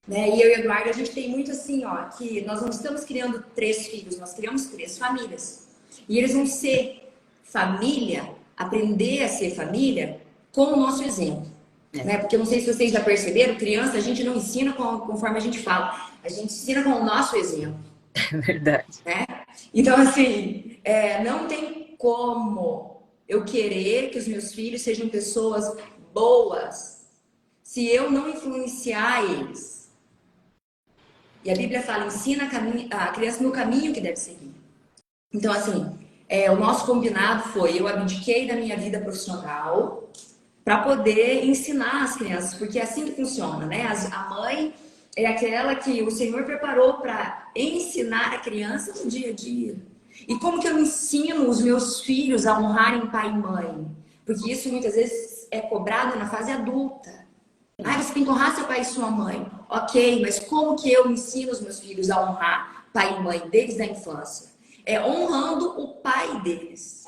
Né? E eu e o Eduardo, a gente tem muito assim, ó, que nós não estamos criando 3 filhos, nós criamos 3 famílias. E eles vão ser família, aprender a ser família com o nosso exemplo. Né? Porque eu não sei se vocês já perceberam, criança a gente não ensina conforme a gente fala, a gente ensina com o nosso exemplo. É verdade. Né? Então, assim, não tem como eu querer que os meus filhos sejam pessoas boas se eu não influenciar eles. E a Bíblia fala, ensina a criança no caminho que deve seguir. Então, assim, o nosso combinado foi, eu abdiquei da minha vida profissional para poder ensinar as crianças, porque é assim que funciona, né? A mãe é aquela que o Senhor preparou para ensinar a criança no dia a dia. E como que eu ensino os meus filhos a honrarem pai e mãe? Porque isso muitas vezes é cobrado na fase adulta. Ah, você tem que honrar seu pai e sua mãe. Ok, mas como que eu ensino os meus filhos a honrar pai e mãe desde a infância? É honrando o pai deles.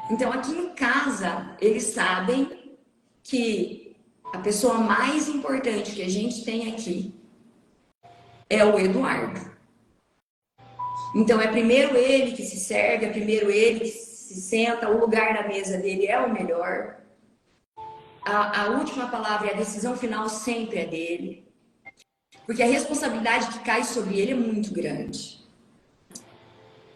Então, aqui em casa, eles sabem que a pessoa mais importante que a gente tem aqui é o Eduardo. Então, é primeiro ele que se serve, é primeiro ele que se senta, o lugar na mesa dele é o melhor. A última palavra e a decisão final sempre é dele. Porque a responsabilidade que cai sobre ele é muito grande.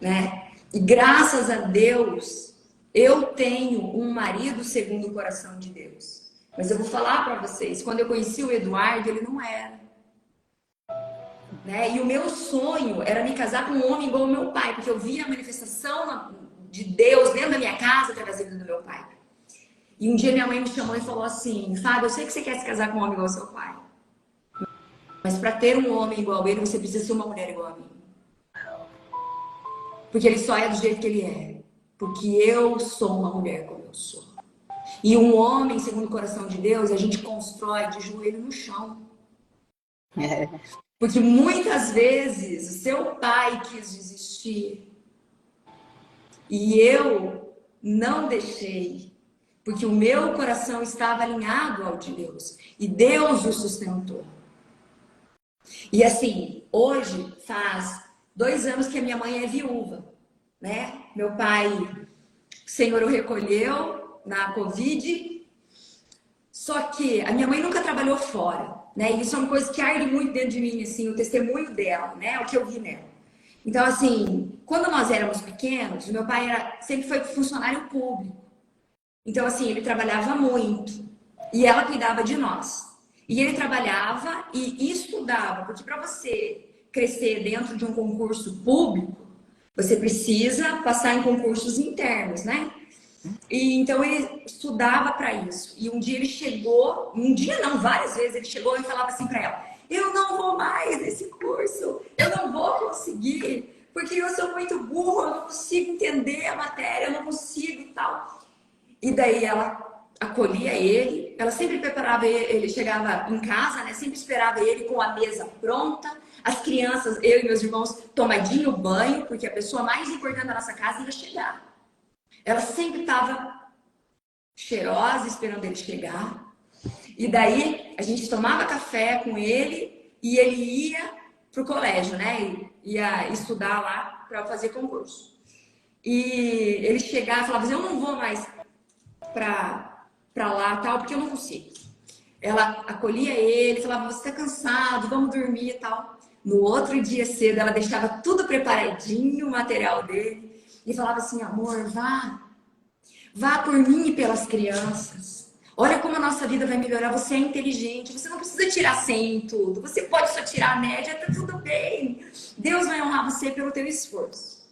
Né? E graças a Deus, eu tenho um marido segundo o coração de Deus. Mas eu vou falar para vocês, quando eu conheci o Eduardo, ele não era. Né? E o meu sonho era me casar com um homem igual ao meu pai, porque eu via a manifestação de Deus dentro da minha casa através da vida do meu pai. E um dia minha mãe me chamou e falou assim: Fábio, eu sei que você quer se casar com um homem igual ao seu pai, mas para ter um homem igual a ele, você precisa ser uma mulher igual a mim. Porque ele só é do jeito que ele é. Porque eu sou uma mulher como eu sou. E um homem, segundo o coração de Deus, a gente constrói de joelho no chão. Porque muitas vezes o seu pai quis desistir. E eu não deixei. Porque o meu coração estava alinhado ao de Deus. E Deus o sustentou. E assim, hoje faz 2 anos que a minha mãe é viúva, né? Meu pai, o Senhor o recolheu na Covid. Só que a minha mãe nunca trabalhou fora, né? E isso é uma coisa que arde muito dentro de mim, assim, o testemunho dela, né? O que eu vi nela. Então, assim, quando nós éramos pequenos, meu pai sempre foi funcionário público. Então, assim, ele trabalhava muito e ela cuidava de nós. E ele trabalhava e estudava, porque para você crescer dentro de um concurso público, você precisa passar em concursos internos, né? E então ele estudava para isso. E um dia ele chegou, um dia não, várias vezes ele chegou e falava assim para ela: eu não vou mais nesse curso, eu não vou conseguir, porque eu sou muito burro, eu não consigo entender a matéria, eu não consigo e tal. E daí ela acolhia ele, ela sempre preparava ele, chegava em casa, né? Sempre esperava ele com a mesa pronta, as crianças, eu e meus irmãos, tomadinho banho, porque a pessoa mais importante da nossa casa ia chegar. Ela sempre estava cheirosa, esperando ele chegar. E daí a gente tomava café com ele e ele ia pro colégio, né? Ia estudar lá para fazer concurso. E ele chegava e falava assim: eu não vou mais para lá, tal, porque eu não consigo. Ela acolhia ele, falava: você tá cansado, vamos dormir e tal. No outro dia cedo, ela deixava tudo preparadinho, o material dele, e falava assim: amor, vá por mim e pelas crianças. Olha como a nossa vida vai melhorar. Você é inteligente, você não precisa tirar 100 em tudo, você pode só tirar a média, tá tudo bem. Deus vai honrar você pelo teu esforço.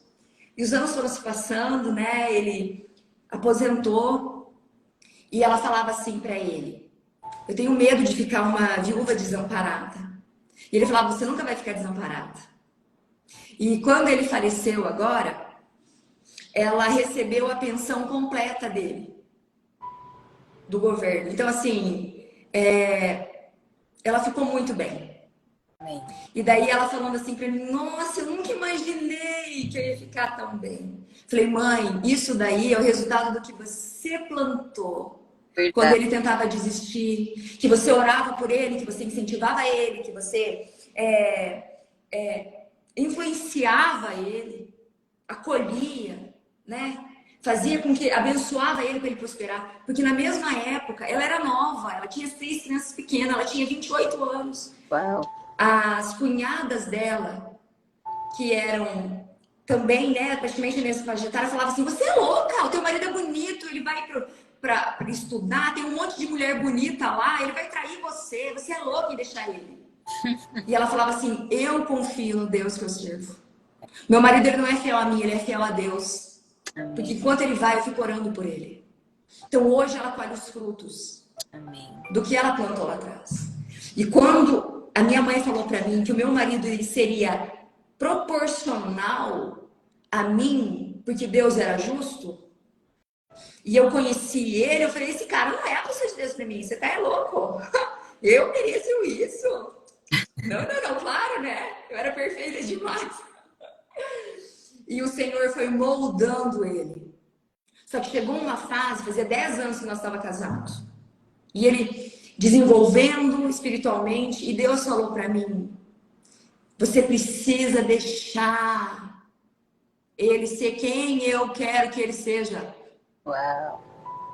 E os anos foram se passando, né? Ele aposentou e ela falava assim para ele: eu tenho medo de ficar uma viúva desamparada. E ele falava: você nunca vai ficar desamparada. E quando ele faleceu agora, ela recebeu a pensão completa dele, do governo. Então, assim, ela ficou muito bem. Amém. E daí ela falando assim pra mim: nossa, eu nunca imaginei que eu ia ficar tão bem. Falei: mãe, isso daí é o resultado do que você plantou. Verdade. Quando ele tentava desistir, que você orava por ele, que você incentivava ele, que você influenciava ele, acolhia, né? Fazia com que, abençoava ele para ele prosperar. Porque na mesma época, ela era nova, ela tinha 6 crianças pequenas, ela tinha 28 anos. Uau. As cunhadas dela, que eram também, né, praticamente nessa faixa etária, falavam assim: você é louca, o teu marido é bonito, ele vai para estudar, tem um monte de mulher bonita lá, ele vai trair você é louca em deixar ele. E ela falava assim: eu confio no Deus que eu sirvo. Meu marido, ele não é fiel a mim, ele é fiel a Deus. Amém. Porque enquanto ele vai, eu fico orando por ele. Então hoje ela colhe os frutos. Amém. Do que ela plantou lá atrás. E quando a minha mãe falou para mim que o meu marido ele seria proporcional a mim, porque Deus era justo, e eu conheci ele, eu falei: esse cara não é a pessoa de Deus para mim, você tá louco? Eu mereço isso. Não, claro, né? Eu era perfeita demais. E o Senhor foi moldando ele. Só que chegou uma fase, fazia 10 anos que nós estávamos casados. E ele desenvolvendo espiritualmente, e Deus falou para mim: você precisa deixar ele ser quem eu quero que ele seja. Uau!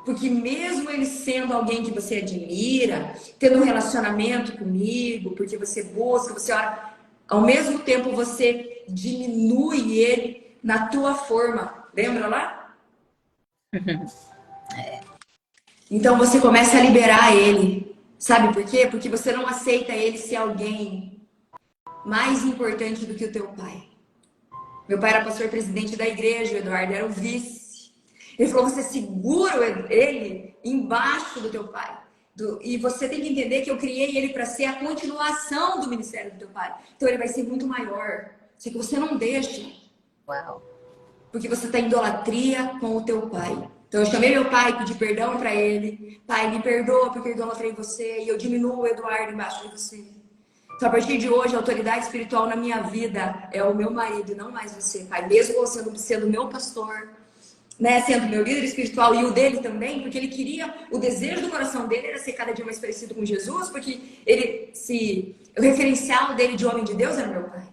Porque mesmo ele sendo alguém que você admira, tendo um relacionamento comigo, porque você busca, você ora, ao mesmo tempo você diminui ele na tua forma. Lembra lá? Então você começa a liberar ele. Sabe por quê? Porque você não aceita ele ser alguém mais importante do que o teu pai. Meu pai era pastor presidente da igreja, o Eduardo era o vice. Ele falou, você segura ele embaixo do teu pai. E você tem que entender que eu criei ele para ser a continuação do ministério do teu pai. Então ele vai ser muito maior. Só que você não deixa. Uau. Porque você está em idolatria com o teu pai. Então eu chamei meu pai, pedi perdão para ele. Pai, me perdoa porque eu idolatrei você. E eu diminuo o Eduardo embaixo de você. Então, a partir de hoje, a autoridade espiritual na minha vida é o meu marido e não mais você, pai. Mesmo você sendo meu pastor, né, sendo meu líder espiritual e o dele também, porque ele queria, o desejo do coração dele era ser cada dia mais parecido com Jesus, porque o referencial dele de homem de Deus era meu pai.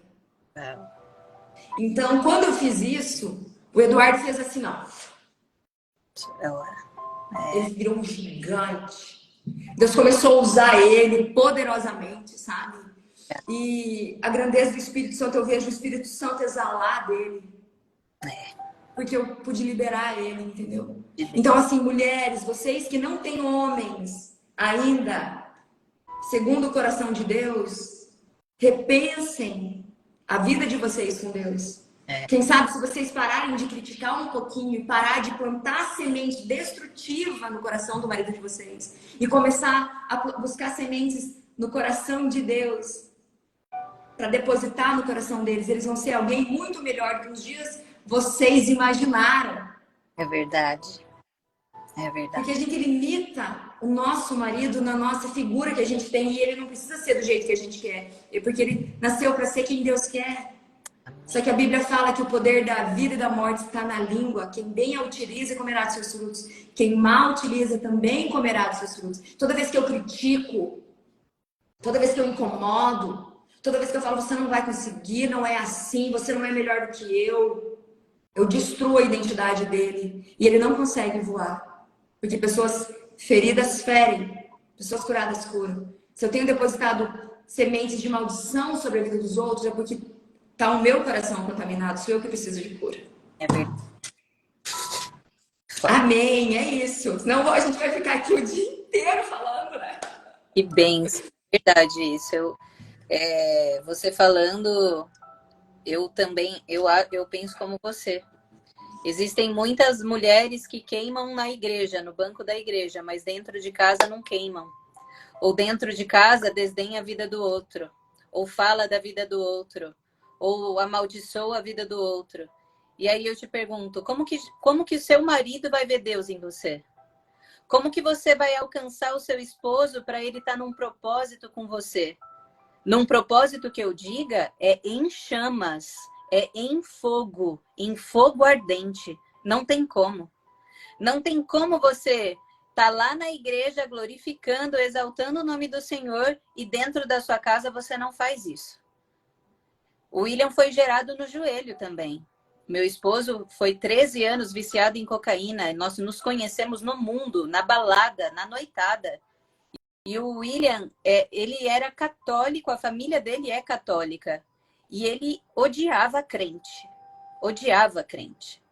Então, quando eu fiz isso, o Eduardo fez assim, ó. Ele virou um gigante. Deus começou a usar ele poderosamente, sabe? E a grandeza do Espírito Santo, eu vejo o Espírito Santo exalar dele. Porque eu pude liberar ele, entendeu? Então, assim, mulheres, vocês que não têm homens ainda, segundo o coração de Deus, repensem a vida de vocês com Deus. Quem sabe, se vocês pararem de criticar um pouquinho e parar de plantar semente destrutiva no coração do marido de vocês e começar a buscar sementes no coração de Deus, para depositar no coração deles, eles vão ser alguém muito melhor do que os dias vocês imaginaram. É verdade. É verdade. Porque a gente limita o nosso marido na nossa figura que a gente tem e ele não precisa ser do jeito que a gente quer. Porque ele nasceu para ser quem Deus quer. Só que a Bíblia fala que o poder da vida e da morte está na língua. Quem bem a utiliza comerá dos seus frutos. Quem mal utiliza também comerá dos seus frutos. Toda vez que eu critico, toda vez que eu incomodo, toda vez que eu falo, você não vai conseguir, não é assim, você não é melhor do que eu destruo a identidade dele. E ele não consegue voar. Porque pessoas feridas ferem, pessoas curadas curam. Se eu tenho depositado sementes de maldição sobre a vida dos outros, é porque está o meu coração contaminado, sou eu que preciso de cura. É verdade. Amém, é isso. Senão a gente vai ficar aqui o dia inteiro falando, né? Que bênção, verdade isso. Você falando, eu também, eu penso como você. Existem muitas mulheres que queimam na igreja, no banco da igreja, mas dentro de casa não queimam. Ou dentro de casa desdenha a vida do outro, ou fala da vida do outro, ou amaldiçoa a vida do outro. E aí eu te pergunto, como que o seu marido vai ver Deus em você? Como que você vai alcançar o seu esposo para ele estar num propósito com você? Num propósito que eu diga é em chamas, é em fogo ardente. Não tem como. Não tem como você tá lá na igreja glorificando, exaltando o nome do Senhor e dentro da sua casa você não faz isso. O William foi gerado no joelho também. Meu esposo foi 13 anos viciado em cocaína. Nós nos conhecemos no mundo, na balada, na noitada. E o William, ele era católico, a família dele é católica. E ele odiava crente. Odiava crente.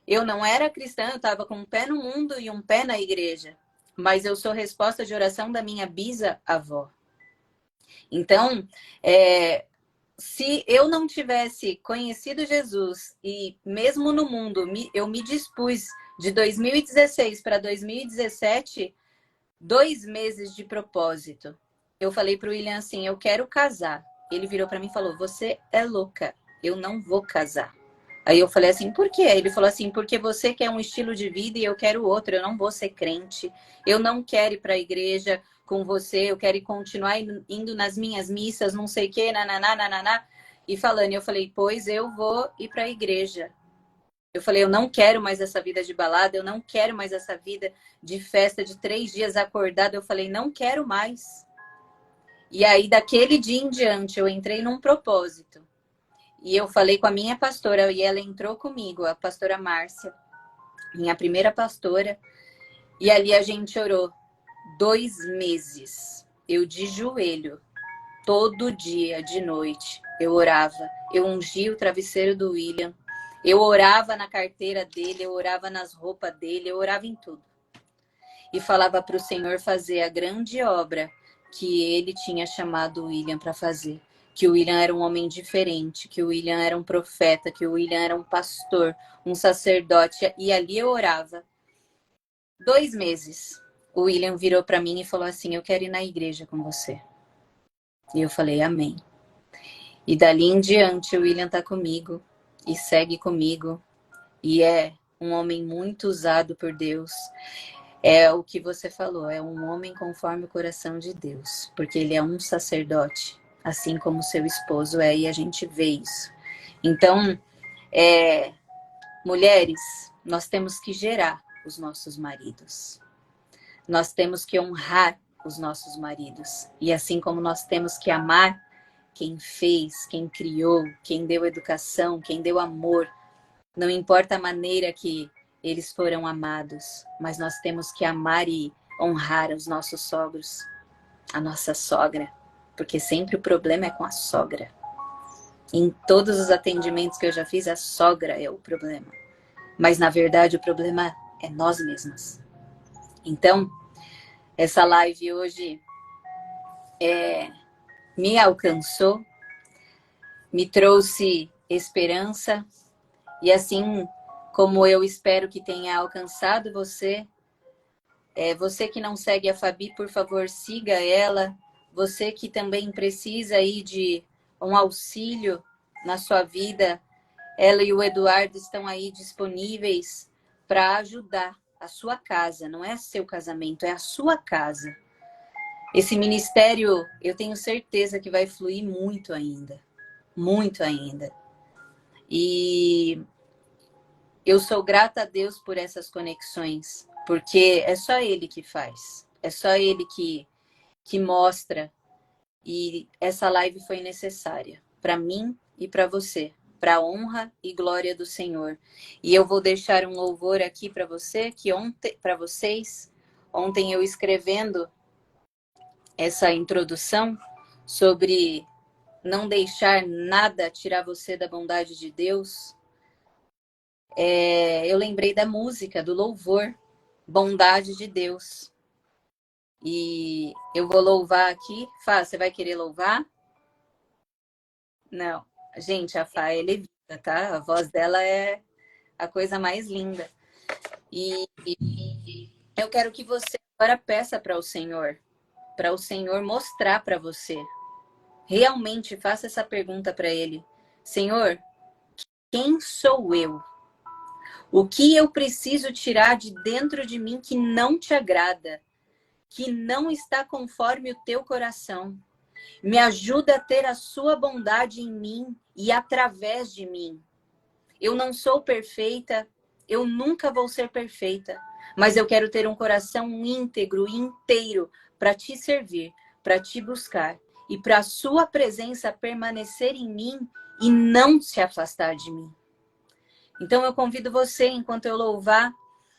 Eu não era cristã, eu estava com um pé no mundo e um pé na igreja. Mas eu sou resposta de oração da minha bisa-avó. Então, se eu não tivesse conhecido Jesus e mesmo no mundo, eu me dispus de 2016 para 2017, 2 meses de propósito. Eu falei para o William assim, eu quero casar. Ele virou para mim e falou, você é louca, eu não vou casar. Aí eu falei assim, por quê? Ele falou assim, porque você quer um estilo de vida e eu quero outro, eu não vou ser crente, eu não quero ir para a igreja com você, eu quero continuar indo nas minhas missas, não sei o quê, nananá. E falando, eu falei, pois eu vou ir para a igreja. Eu falei, eu não quero mais essa vida de balada, eu não quero mais essa vida de festa de 3 dias acordada. Eu falei, não quero mais. E aí, daquele dia em diante, eu entrei num propósito. E eu falei com a minha pastora, e ela entrou comigo, a pastora Márcia, minha primeira pastora. E ali a gente orou 2 meses. Eu de joelho, todo dia, de noite, eu orava. Eu ungia o travesseiro do William. Eu orava na carteira dele, eu orava nas roupas dele, eu orava em tudo. e falava para o Senhor fazer a grande obra que ele tinha chamado o William para fazer. Que o William era um homem diferente, que o William era um profeta, que o William era um pastor, um sacerdote. E ali eu orava. 2 meses, o William virou para mim e falou assim: eu quero ir na igreja com você. E eu falei: amém. E dali em diante o William está comigo e segue comigo. E é um homem muito usado por Deus. É o que você falou, é um homem conforme o coração de Deus, porque ele é um sacerdote, assim como seu esposo é, e a gente vê isso. Então, mulheres, nós temos que gerar os nossos maridos. Nós temos que honrar os nossos maridos. E assim como nós temos que amar quem fez, quem criou, quem deu educação, quem deu amor, não importa a maneira que eles foram amados, mas nós temos que amar e honrar os nossos sogros, a nossa sogra, porque sempre o problema é com a sogra. Em todos os atendimentos que eu já fiz, a sogra é o problema. Mas, na verdade, o problema é nós mesmas. Então, essa live hoje me alcançou, me trouxe esperança, e assim como eu espero que tenha alcançado você, você que não segue a Fabi, por favor, siga ela. Você que também precisa aí de um auxílio na sua vida, ela e o Eduardo estão aí disponíveis para ajudar a sua casa. Não é seu casamento, é a sua casa. Esse ministério, eu tenho certeza que vai fluir muito ainda. Muito ainda. E eu sou grata a Deus por essas conexões, porque é só Ele que faz. É só Ele que mostra. E essa live foi necessária para mim e para você, para a honra e glória do Senhor. E eu vou deixar um louvor aqui para você, que ontem, para vocês, ontem eu escrevendo essa introdução sobre não deixar nada tirar você da bondade de Deus. Eu lembrei da música, do louvor, Bondade de Deus. E eu vou louvar aqui. Fá, você vai querer louvar? Não. Gente, a Fá é levita, tá? A voz dela é a coisa mais linda. E eu quero que você agora peça para o Senhor mostrar para você. Realmente faça essa pergunta para Ele. Senhor, quem sou eu? O que eu preciso tirar de dentro de mim que não te agrada? Que não está conforme o teu coração? Me ajuda a ter a sua bondade em mim e através de mim. Eu não sou perfeita, eu nunca vou ser perfeita, mas eu quero ter um coração íntegro e inteiro para te servir, para te buscar e para a sua presença permanecer em mim e não se afastar de mim. Então eu convido você, enquanto eu louvar,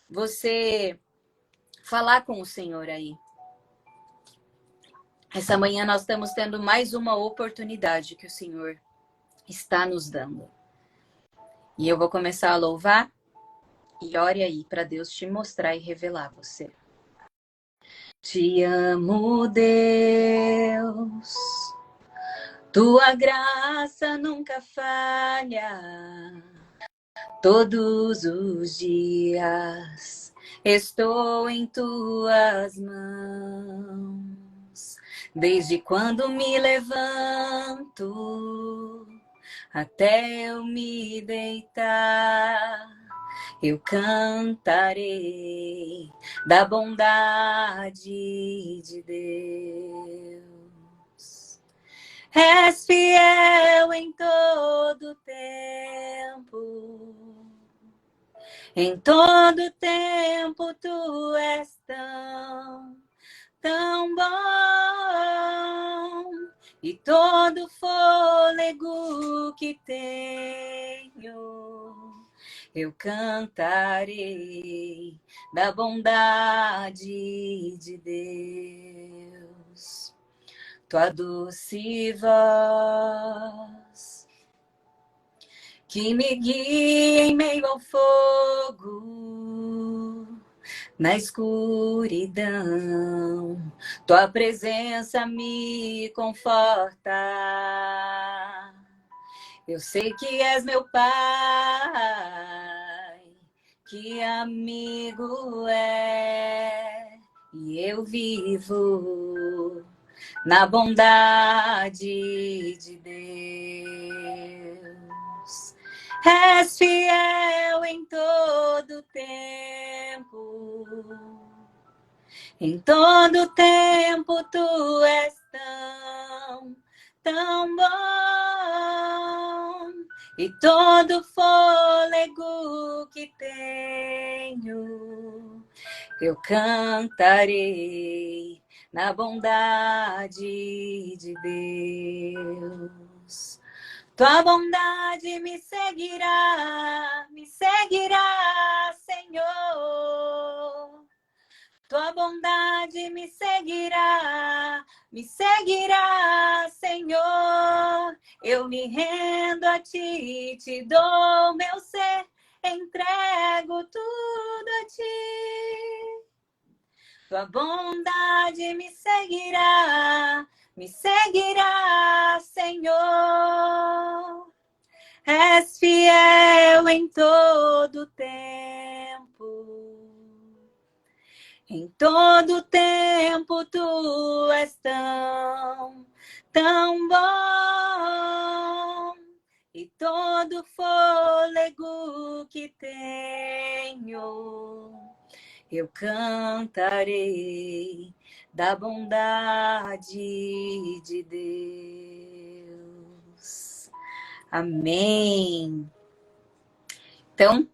você falar com o Senhor aí. Essa manhã nós estamos tendo mais uma oportunidade que o Senhor está nos dando. E eu vou começar a louvar e ore aí para Deus te mostrar e revelar você. Te amo, Deus, tua graça nunca falha. Todos os dias estou em tuas mãos. Desde quando me levanto até eu me deitar, eu cantarei da bondade de Deus. És fiel em todo tempo. Em todo tempo tu és tão bom, e todo fôlego que tenho, eu cantarei da bondade de Deus. Tua doce voz que me guia em meio ao fogo, Na escuridão, tua presença me conforta. Eu sei que és meu Pai, que amigo é, e eu vivo na bondade de Deus. És fiel em todo tempo, em todo tempo tu és tão bom, e todo fôlego que tenho, eu cantarei na bondade de Deus. Tua bondade me seguirá, Senhor. Tua bondade me seguirá, Senhor. Eu me rendo a ti, te dou meu ser, entrego tudo a ti. Tua bondade me seguirá, Senhor. És fiel em todo tempo. Em todo tempo tu és tão bom. E todo fôlego que tenho, eu cantarei da bondade de Deus. Amém. Então,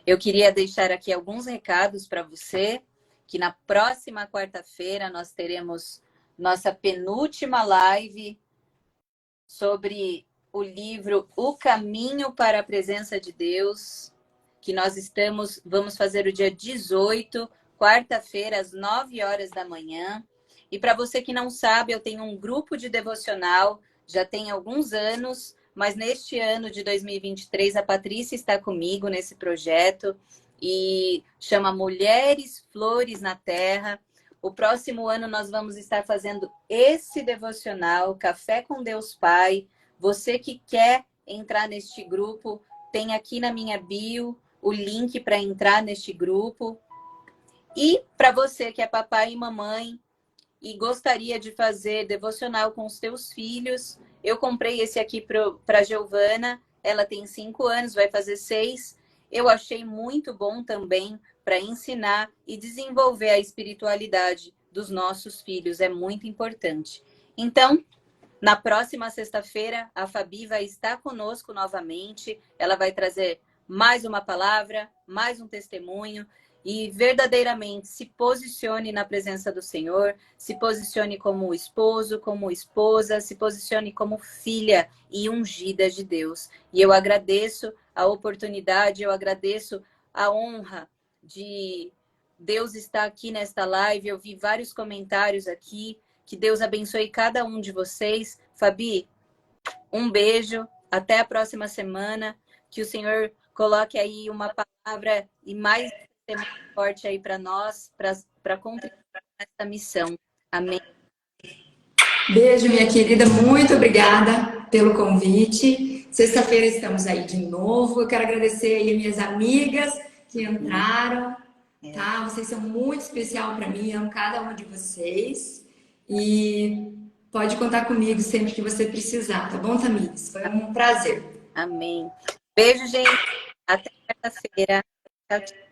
eu queria deixar aqui alguns recados para você, que na próxima quarta-feira nós teremos nossa penúltima live sobre o livro O Caminho para a Presença de Deus, que nós vamos fazer o dia 18, quarta-feira, às 9 horas da manhã. E para você que não sabe, eu tenho um grupo de devocional, já tem alguns anos, mas neste ano de 2023, a Patrícia está comigo nesse projeto e chama Mulheres Flores na Terra. O próximo ano nós vamos estar fazendo esse devocional, Café com Deus Pai. Você que quer entrar neste grupo, tem aqui na minha bio o link para entrar neste grupo. E para você que é papai e mamãe e gostaria de fazer devocional com os teus filhos, eu comprei esse aqui para a Giovana. Ela tem 5 anos, vai fazer 6. Eu achei muito bom também para ensinar e desenvolver a espiritualidade dos nossos filhos. É muito importante. Então, na próxima sexta-feira, a Fabi vai estar conosco novamente. Ela vai trazer mais uma palavra, mais um testemunho. E verdadeiramente se posicione na presença do Senhor, se posicione como esposo, como esposa, se posicione como filha e ungida de Deus. E eu agradeço a oportunidade, eu agradeço a honra de Deus estar aqui nesta live. Eu vi vários comentários aqui. Que Deus abençoe cada um de vocês. Fabi, um beijo. Até a próxima semana. Que o Senhor coloque aí uma palavra e mais forte aí para nós, para contribuir nessa missão. Amém. Beijo, minha querida. Muito obrigada pelo convite. Sexta-feira estamos aí de novo. Eu quero agradecer aí minhas amigas que entraram. Tá? Vocês são muito especial para mim. Amo cada uma de vocês. E pode contar comigo sempre que você precisar, tá bom, Tamires? Foi um prazer. Amém. Beijo, gente. Até quarta-feira. Tchau, tchau.